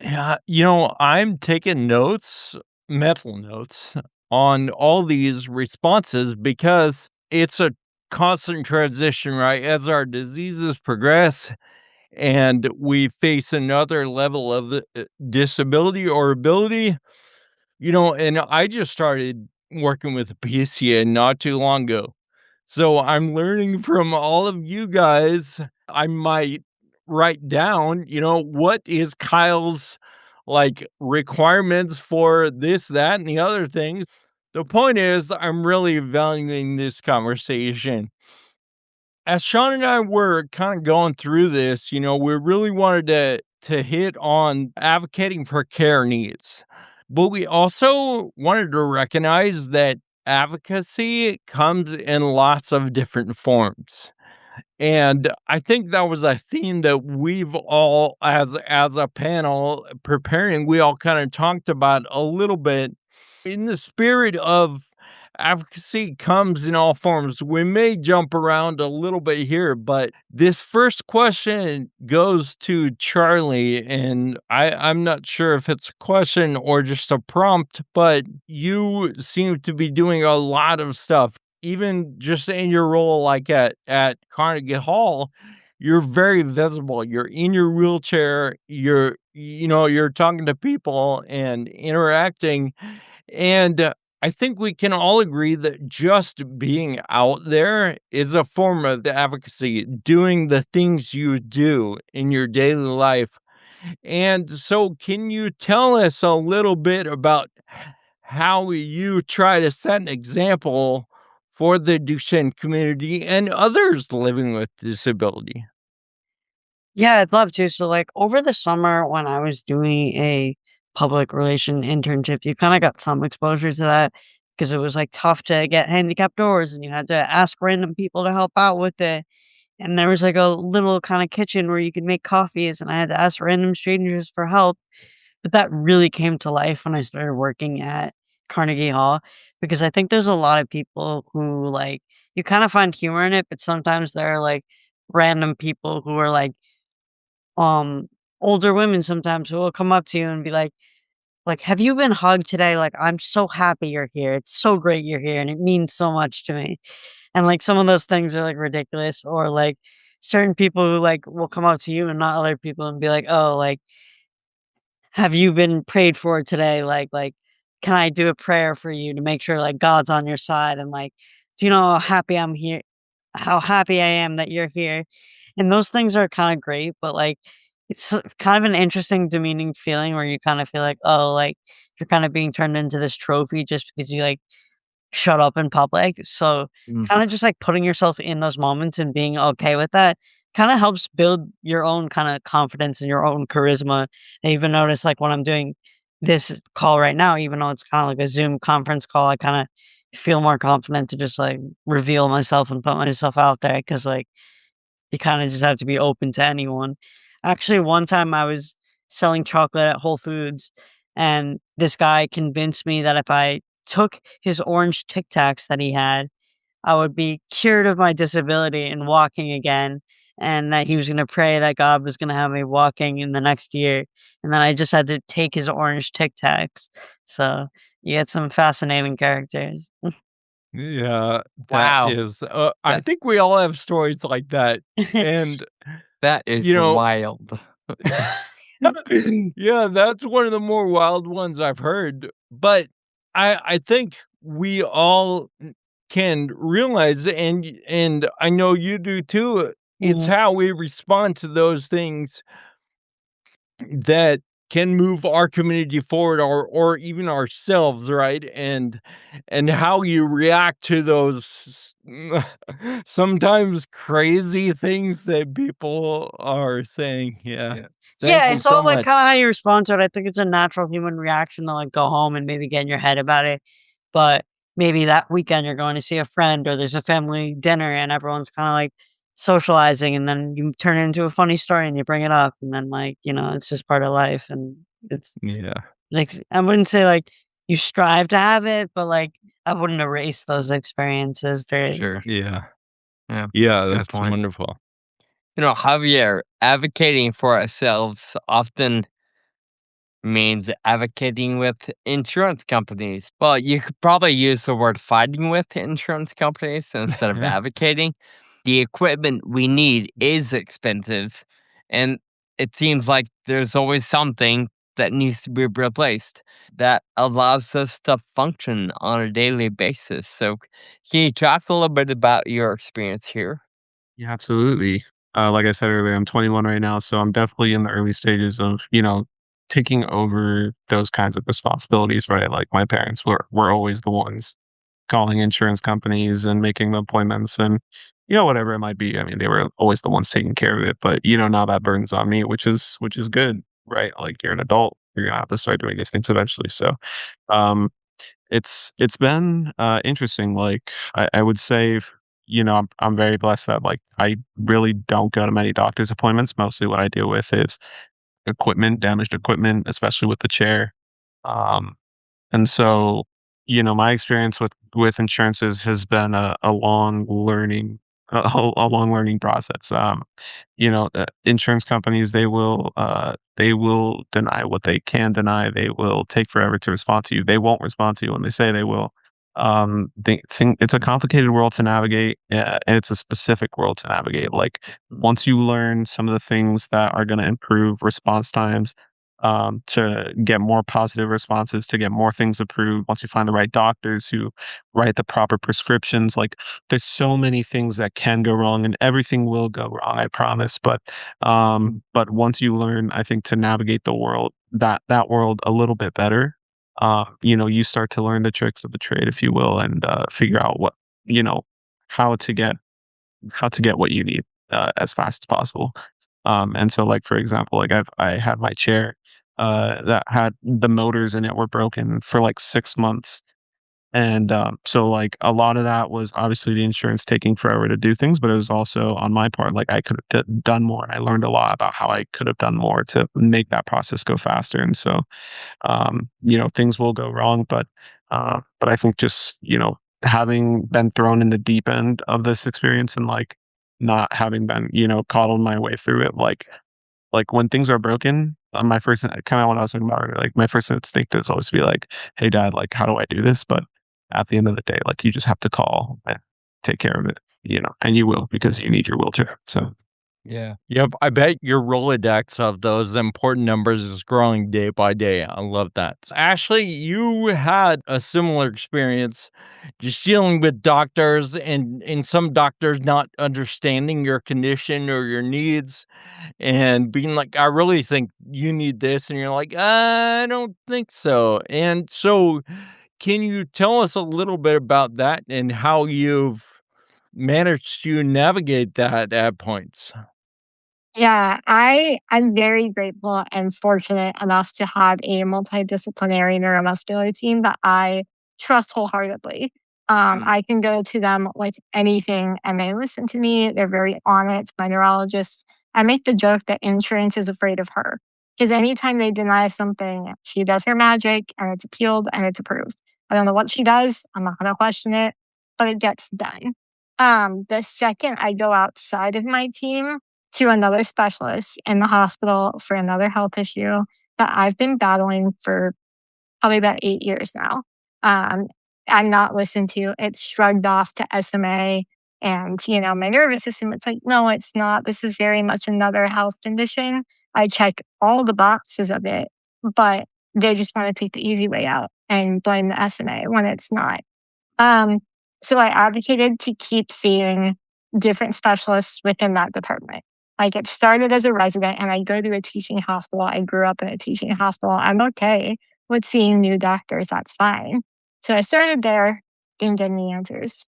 Yeah, I'm taking notes, mental notes on all these responses because it's a constant transition, right? As our diseases progress and we face another level of disability or ability, and I just started working with PCA not too long ago. So I'm learning from all of you guys. I might write down, what is Kyle's like requirements for this, that, and the other things. The point is, I'm really valuing this conversation. As Sean and I were kind of going through this, we really wanted to hit on advocating for care needs. But we also wanted to recognize that advocacy comes in lots of different forms. And I think that was a theme that we've all, as a panel preparing, we all kind of talked about a little bit. In the spirit of advocacy comes in all forms. We may jump around a little bit here, but this first question goes to Charlie, and I'm not sure if it's a question or just a prompt, but you seem to be doing a lot of stuff, even just in your role, like at Carnegie Hall. You're very visible. You're in your wheelchair. You're talking to people and interacting, and I think we can all agree that just being out there is a form of advocacy, doing the things you do in your daily life. And so, can you tell us a little bit about how you try to set an example for the Duchenne community and others living with disability? Yeah, I'd love to. So, like, over the summer when I was doing a public relation internship, you kind of got some exposure to that because it was like tough to get handicapped doors and you had to ask random people to help out with it. And there was like a little kind of kitchen where you could make coffees, and I had to ask random strangers for help. But that really came to life when I started working at Carnegie Hall because I think there's a lot of people who like you kind of find humor in it, but sometimes there are like random people who are like um, older women sometimes who will come up to you and be like, "Have you been hugged today? Like, I'm so happy you're here. It's so great you're here, and it means so much to me." And, like, some of those things are, like, ridiculous or, like, certain people who, like, will come up to you and not other people and be like, "Oh, like, have you been prayed for today? Like, can I do a prayer for you to make sure, like, God's on your side? And, like, do you know how happy I am that you're here?" And those things are kinda great, but, like, it's kind of an interesting demeaning feeling where you kinda feel like, oh, like, you're kinda being turned into this trophy just because you, like, shut up in public. So, Mhm. kinda just, like, putting yourself in those moments and being okay with that kinda helps build your own kinda confidence and your own charisma. I even noticed, like, when I'm doing this call right now, even though it's kinda like a Zoom conference call, I kinda feel more confident to just, like, reveal myself and put myself out there because like, you kinda just have to be open to anyone. Actually, one time I was selling chocolate at Whole Foods, and this guy convinced me that if I took his orange Tic Tacs that he had, I would be cured of my disability and walking again, and that he was gonna pray that God was gonna have me walking in the next year, and then I just had to take his orange Tic Tacs. So, you get some fascinating characters. Yeah, that Wow. is, I That think we all have stories like that. And, that is you know, wild. yeah, that's one of the more wild ones I've heard. But I think we all can realize, and I know you do too. It's Mhm. how we respond to those things that can move our community forward, or even ourselves, right? And how you react to those sometimes crazy things that people are saying. Yeah. Yeah. Thank Yeah, you it's so all, like, much. kinda how you respond to it. I think it's a natural human reaction to, like, go home and maybe get in your head about it, but maybe that weekend you're going to see a friend or there's a family dinner and everyone's kinda, like, socializing, and then you turn it into a funny story and you bring it up, and then, like, it's just part of life, and it's Yeah. like, I wouldn't say, like you strive to have it, but like I wouldn't erase those experiences. Sure. Yeah. Yeah. Yeah, Good that's point. wonderful. Javier, advocating for ourselves often means advocating with insurance companies. Well, you could probably use the word fighting with insurance companies instead of advocating. The equipment we need is expensive, and it seems like there's always something that needs to be replaced that allows us to function on a daily basis. So, can you talk a little bit about your experience here? Yeah, absolutely. Like I said earlier, I'm 21 right now, so I'm definitely in the early stages of, taking over those kinds of responsibilities, right? Like my parents were always the ones calling insurance companies and making the appointments and, whatever it might be. I mean, they were always the ones taking care of it, but now that burden's on me, which is good, right? Like you're an adult, you're gonna have to start doing these things eventually. So, um, it's been, interesting, like, I would say, I'm very blessed that, like, I really don't go to many doctor's appointments. Mostly what I deal with is equipment, damaged equipment, especially with the chair. Um and so, my experience with insurances has been a long learning a long learning process. Insurance companies, they will deny what they can deny. They will take forever to respond to you. They won't respond to you when they say they will. It's a complicated world to navigate, and it's a specific world to navigate. Like once you learn some of the things that are going to improve response times, to get more positive responses, to get more things approved. Once you find the right doctors who write the proper prescriptions, like there's so many things that can go wrong, and everything will go wrong, I promise. But once you learn, I think, to navigate the world, that world a little bit better, you start to learn the tricks of the trade, if you will, and figure out you know, how to get what you need as fast as possible. And so, like for example, like I had my chair that had the motors in it were broken for like 6 months, and so like a lot of that was obviously the insurance taking forever to do things, but it was also on my part. Like I could have done more, and I learned a lot about how I could have done more to make that process go faster. And so things will go wrong, but I think just, having been thrown in the deep end of this experience and like not having been, coddled my way through it, like when things are broken, my first kind of what I was talking about earlier, like my first instinct is always to be like, "Hey, dad, like how do I do this?" But at the end of the day, like you just have to call and take care of it, and you will because you need your wheelchair. So Yeah. Yep. I bet your Rolodex of those important numbers is growing day by day. I love that. Ashley, you had a similar experience just dealing with doctors and some doctors not understanding your condition or your needs and being like, I really think you need this. And you're like, I don't think so. And so, can you tell us a little bit about that and how you've managed to navigate that at points? Yeah, I'm very grateful and fortunate enough to have a multidisciplinary neuromuscular team that I trust wholeheartedly. I can go to them with anything and they listen to me. They're very honest. My neurologist, I make the joke that insurance is afraid of her because anytime they deny something, she does her magic and it's appealed and it's approved. I don't know what she does. I'm not going to question it, but it gets done. The second I go outside of my team, to another specialist in the hospital for another health issue that I've been battling for probably about 8 years now. Um, I'm not listened to. It's shrugged off to SMA and, my nervous system. It's like, no, it's not. This is very much another health condition. I check all the boxes of it, but they just want to take the easy way out and blame the SMA when it's not. Um, so I advocated to keep seeing different specialists within that department. Like it started as a resident and I go to a teaching hospital. I grew up in a teaching hospital. I'm okay with seeing new doctors. That's fine. So I started there, didn't get any answers.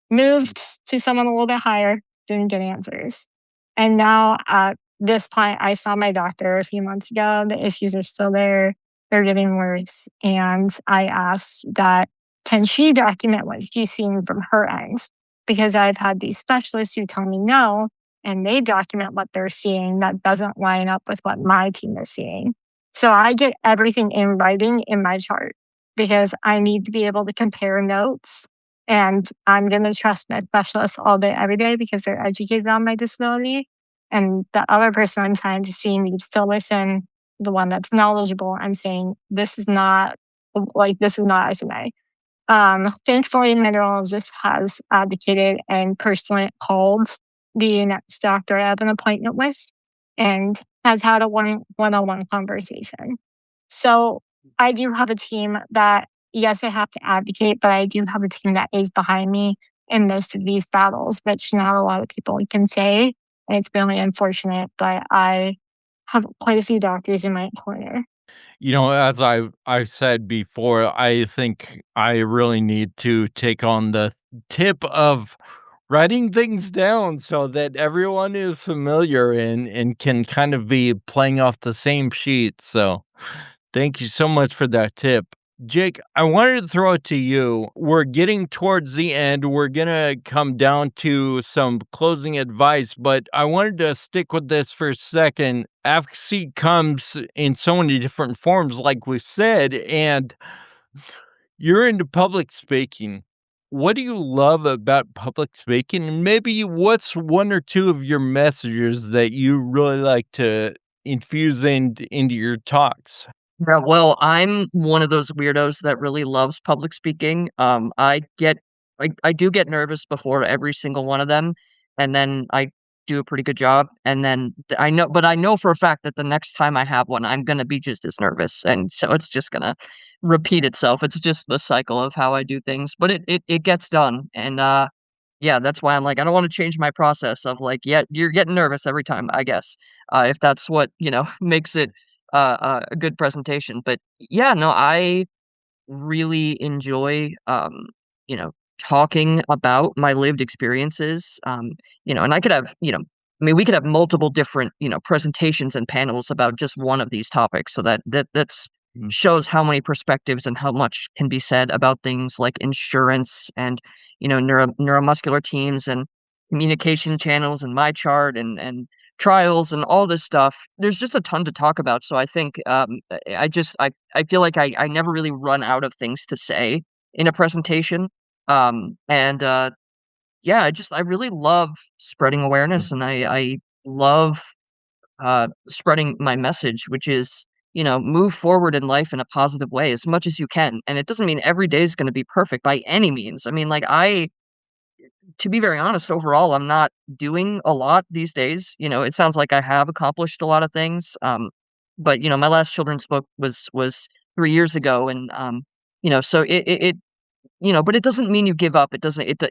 Moved to someone a little bit higher, didn't get answers. And now at this point, I saw my doctor a few months ago. The issues are still there. They're getting worse. And I asked that, can she document what she's seeing from her end? Because I've had these specialists who tell me no, and they document what they're seeing that doesn't line up with what my team is seeing. So I get everything in writing in my chart. because I need to be able to compare notes. And I'm going to trust my specialist all day, every day, because they're educated on my disability. And the other person I'm trying to see needs to listen, the one that's knowledgeable, and saying, this is not SMA. Thankfully, my neurologist has advocated and personally called the next doctor I have an appointment with and has had a one-on-one conversation. So I do have a team that, yes, I have to advocate, but I do have a team that is behind me in most of these battles, which not a lot of people can say. And it's really unfortunate, but I have quite a few doctors in my corner. As I've said before, I think I really need to take on the tip of writing things down so that everyone is familiar and can kind of be playing off the same sheet. So thank you so much for that tip. Jake, I wanted to throw it to you. We're getting towards the end. We're going to come down to some closing advice, but I wanted to stick with this for a second. Advocacy comes in so many different forms, like we've said, and you're into public speaking. What do you love about public speaking? And maybe what's one or two of your messages that you really like to infuse into your talks? Yeah, well, I'm one of those weirdos that really loves public speaking. I do get nervous before every single one of them, and then I do a pretty good job. And then I know for a fact that the next time I have one, I'm gonna be just as nervous, and so it's just gonna repeat itself. It's just the cycle of how I do things, but it gets done, and yeah, that's why I'm like, I don't want to change my process of like, yeah, you're getting nervous every time, I guess, if that's what makes it a good presentation. But yeah, no, I really enjoy, you know, talking about my lived experiences. And I could have, I mean, we could have multiple different, presentations and panels about just one of these topics. So that's Mm. shows how many perspectives and how much can be said about things like insurance and, neuromuscular teams and communication channels and my chart and trials and all this stuff. There's just a ton to talk about. So I think I feel like I never really run out of things to say in a presentation. And Yeah, I really love spreading awareness, and I love spreading my message, which is, move forward in life in a positive way as much as you can. And it doesn't mean every day is going to be perfect by any means. I mean, like to be very honest, overall, I'm not doing a lot these days. It sounds like I have accomplished a lot of things. But my last children's book was 3 years ago, and so but it doesn't mean you give up. It doesn't.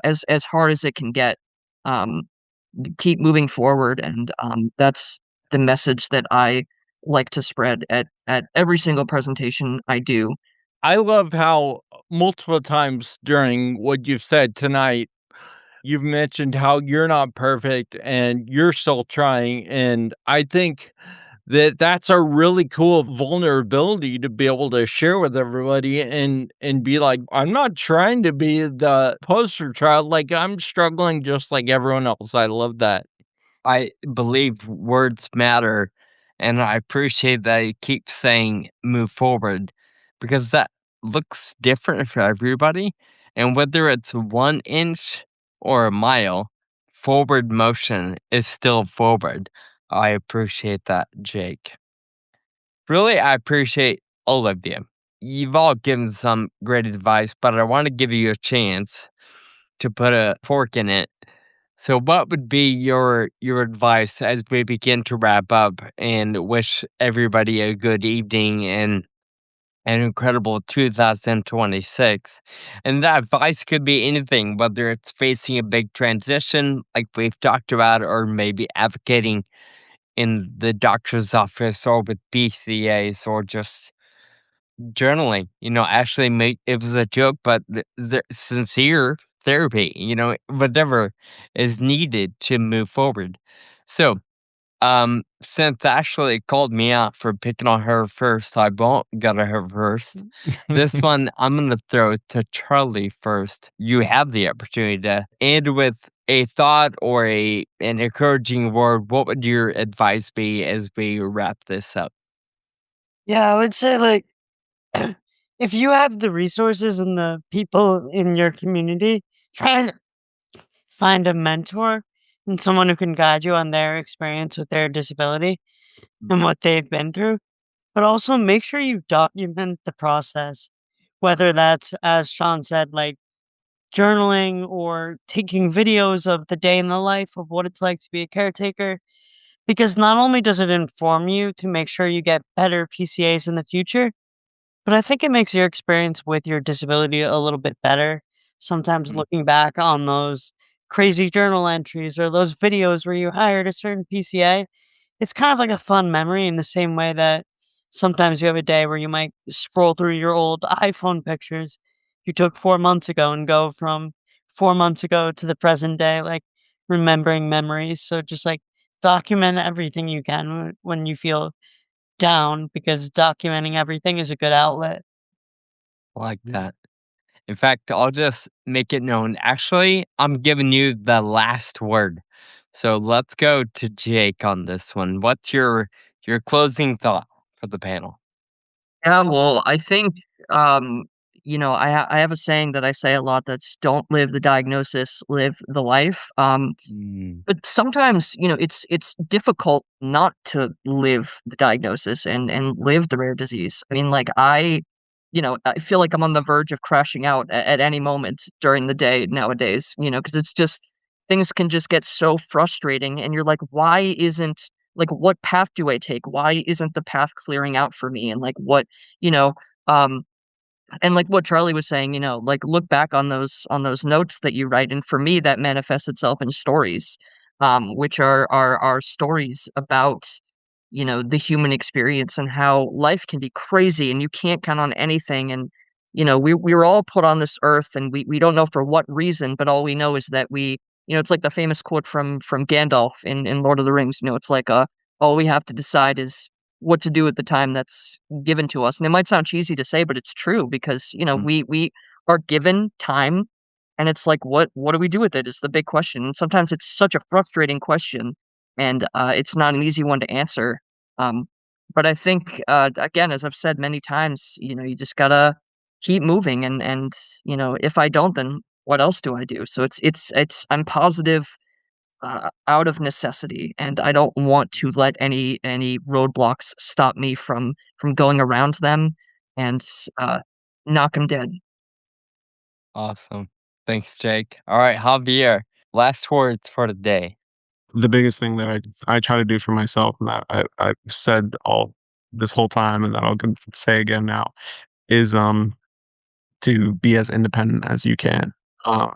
As hard as it can get, um, keep moving forward, and that's the message that I like to spread at every single presentation I do. I love how multiple times during what you've said tonight, you've mentioned how you're not perfect and you're still trying. And I think that that's a really cool vulnerability to be able to share with everybody and be like, I'm not trying to be the poster child. Like I'm struggling just like everyone else. I love that. I believe words matter, and I appreciate that you keep saying move forward because that looks different for everybody. And whether it's 1 inch or a mile, forward motion is still forward. I appreciate that, Jake. Really, I appreciate all of you. You've all given some great advice, but I want to give you a chance to put a fork in it. So what would be your advice as we begin to wrap up and wish everybody a good evening and an incredible 2026? And that advice could be anything, whether it's facing a big transition like we've talked about, or maybe advocating in the doctor's office or with BCAs, or just journaling, actually make it was a joke, but sincere therapy, whatever is needed to move forward. So, since Ashley called me out for picking on her first, I won't go to her first. This one, I'm going to throw to Charlie first. You have the opportunity to end with a thought or an encouraging word. What would your advice be as we wrap this up? Yeah, I would say like if you have the resources and the people in your community, try and find a mentor and someone who can guide you on their experience with their disability and what they've been through. But also make sure you document the process, whether that's, as Sean said, like journaling or taking videos of the day in the life of what it's like to be a caretaker. Because not only does it inform you to make sure you get better PCAs in the future, but I think it makes your experience with your disability a little bit better. Sometimes Mm. looking back on those crazy journal entries or those videos where you hired a certain PCA, it's kind of like a fun memory in the same way that sometimes you have a day where you might scroll through your old iPhone pictures you took 4 months ago and go from 4 months ago to the present day, like remembering memories. So just like document everything you can when you feel down because documenting everything is a good outlet. Like that. In fact, I'll just make it known. Actually, I'm giving you the last word. So let's go to Jake on this one. What's your closing thought for the panel? Yeah, well, I think, um, I have a saying that I say a lot that's "Don't live the diagnosis, live the life." Mm, But sometimes, it's difficult not to live the diagnosis and live the rare disease. I mean, like, I feel like I'm on the verge of crashing out at any moment during the day nowadays, because it's just things can just get so frustrating, and you're like, "Why isn't like, what path do I take? Why isn't the path clearing out for me?" And, like, you know, um and like what Charlie was saying, like look back on those notes that you write, and for me, that manifests itself in stories, which are stories about the human experience and how life can be crazy and you can't count on anything. And we were all put on this earth, and we don't know for what reason, but all we know is that it's like the famous quote from Gandalf in Lord of the Rings. It's like all we have to decide is what to do at the time that's given to us. And it might sound cheesy to say, but it's true because, mm. we are given time, and it's like, what do we do with it is the big question. And sometimes it's such a frustrating question, and it's not an easy one to answer. Um, but I think, again, as I've said many times, you just gotta keep moving, and if I don't, then what else do I do? So it's I'm positive, out of necessity, and I don't want to let any roadblocks stop me from going around them and uh, knock them dead. Awesome. Thanks, Jake. All right, Javier. Last words for the day. The biggest thing that I try to do for myself, and that I've said all this whole time, and that I'll say again now, is to be as independent as you can. Uh,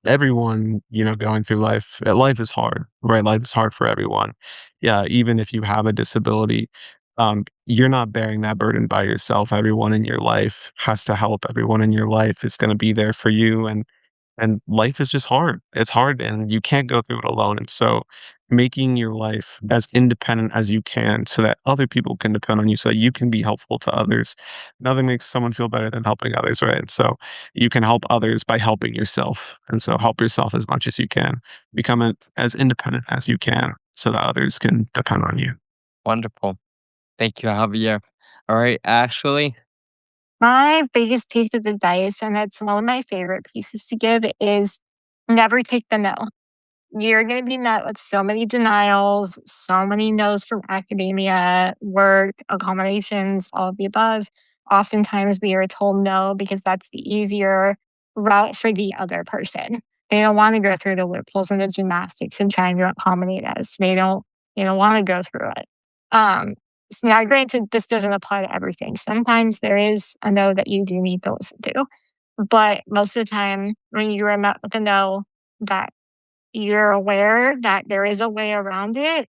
everyone, going through life, life is hard, right? Life is hard for everyone. Yeah, even if you have a disability, you're not bearing that burden by yourself. Everyone in your life has to help. Everyone in your life is going to be there for you, and life is just hard. It's hard, and you can't go through it alone. And so, making your life as independent as you can, so that other people can depend on you, so that you can be helpful to others. Nothing makes someone feel better than helping others, right? And so, you can help others by helping yourself. And so, help yourself as much as you can. Become as independent as you can, so that others can depend on you. Wonderful. Thank you, Javier. All right, Ashley. My biggest piece of advice, and it's one of my favorite pieces to give, is never take the no. You're going to be met with so many denials, so many no's from academia, work, accommodations, all of the above. Oftentimes, we are told no because that's the easier route for the other person. They don't want to go through the loopholes and the gymnastics and trying to accommodate us. They don't want to go through it. Um, Now, granted, this doesn't apply to everything. Sometimes there is a no that you do need to listen to, but most of the time, when you are met with a no that you're aware that there is a way around it,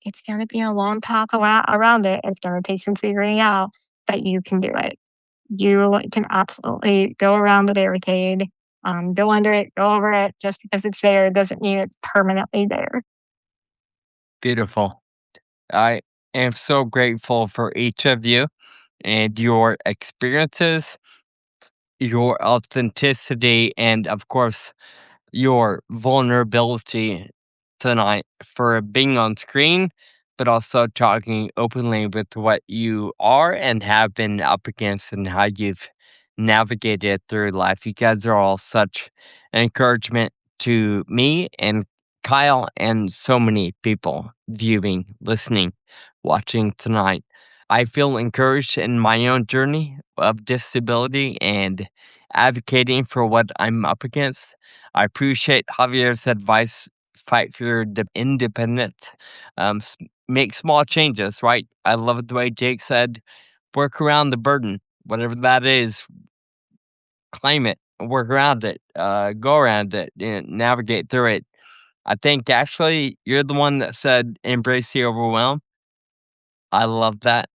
it's going to be a long path around it. It's going to take some figuring out that you can do it. You can absolutely go around the barricade, go under it, go over it. Just because it's there doesn't mean it's permanently there. Beautiful. I am so grateful for each of you and your experiences, your authenticity, and of course, your vulnerability tonight for being on screen but also talking openly with what you are and have been up against and how you've navigated through life. You guys are all such encouragement to me and Kyle and so many people viewing, listening, watching tonight. I feel encouraged in my own journey of disability and advocating for what I'm up against. I appreciate Javier's advice: fight for your independence, make small changes, right? I love the way Jake said, work around the burden, whatever that is, claim it, work around it, go around it, and navigate through it. I think actually you're the one that said embrace the overwhelm. I love that.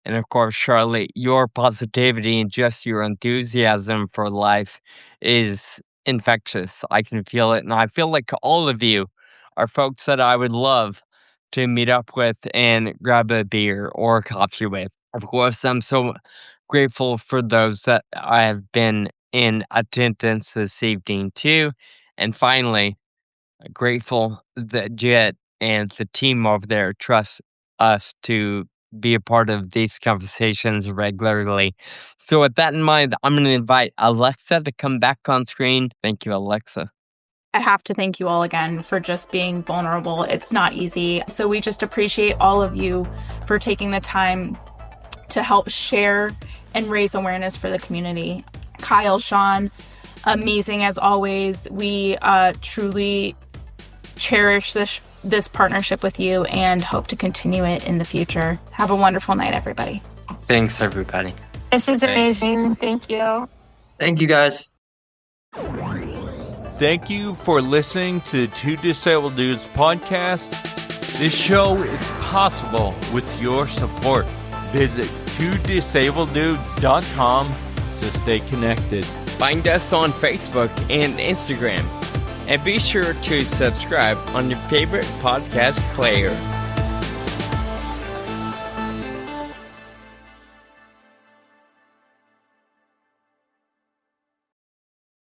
And of course, Charlotte, your positivity and just your enthusiasm for life is infectious. I can feel it. And I feel like all of you are folks that I would love to meet up with and grab a beer or coffee with. Of course, I'm so grateful for those that I have been in attendance this evening, too. And finally, grateful that Jet and the team over there trust us to be a part of these conversations regularly. So with that in mind, I'm going to invite Alexa to come back on screen. Thank you, Alexa. I have to thank you all again for just being vulnerable. It's not easy. So we just appreciate all of you for taking the time to help share and raise awareness for the community. Kyle, Sean, amazing as always. We truly cherish this partnership with you and hope to continue it in the future. Have a wonderful night, everybody. Thanks, everybody. This is amazing. Thank you. Thank you, guys. Thank you for listening to the Two Disabled Dudes podcast. This show is possible with your support. Visit twodisableddudes.com to stay connected. Find us on Facebook and Instagram. And be sure to subscribe on your favorite podcast player.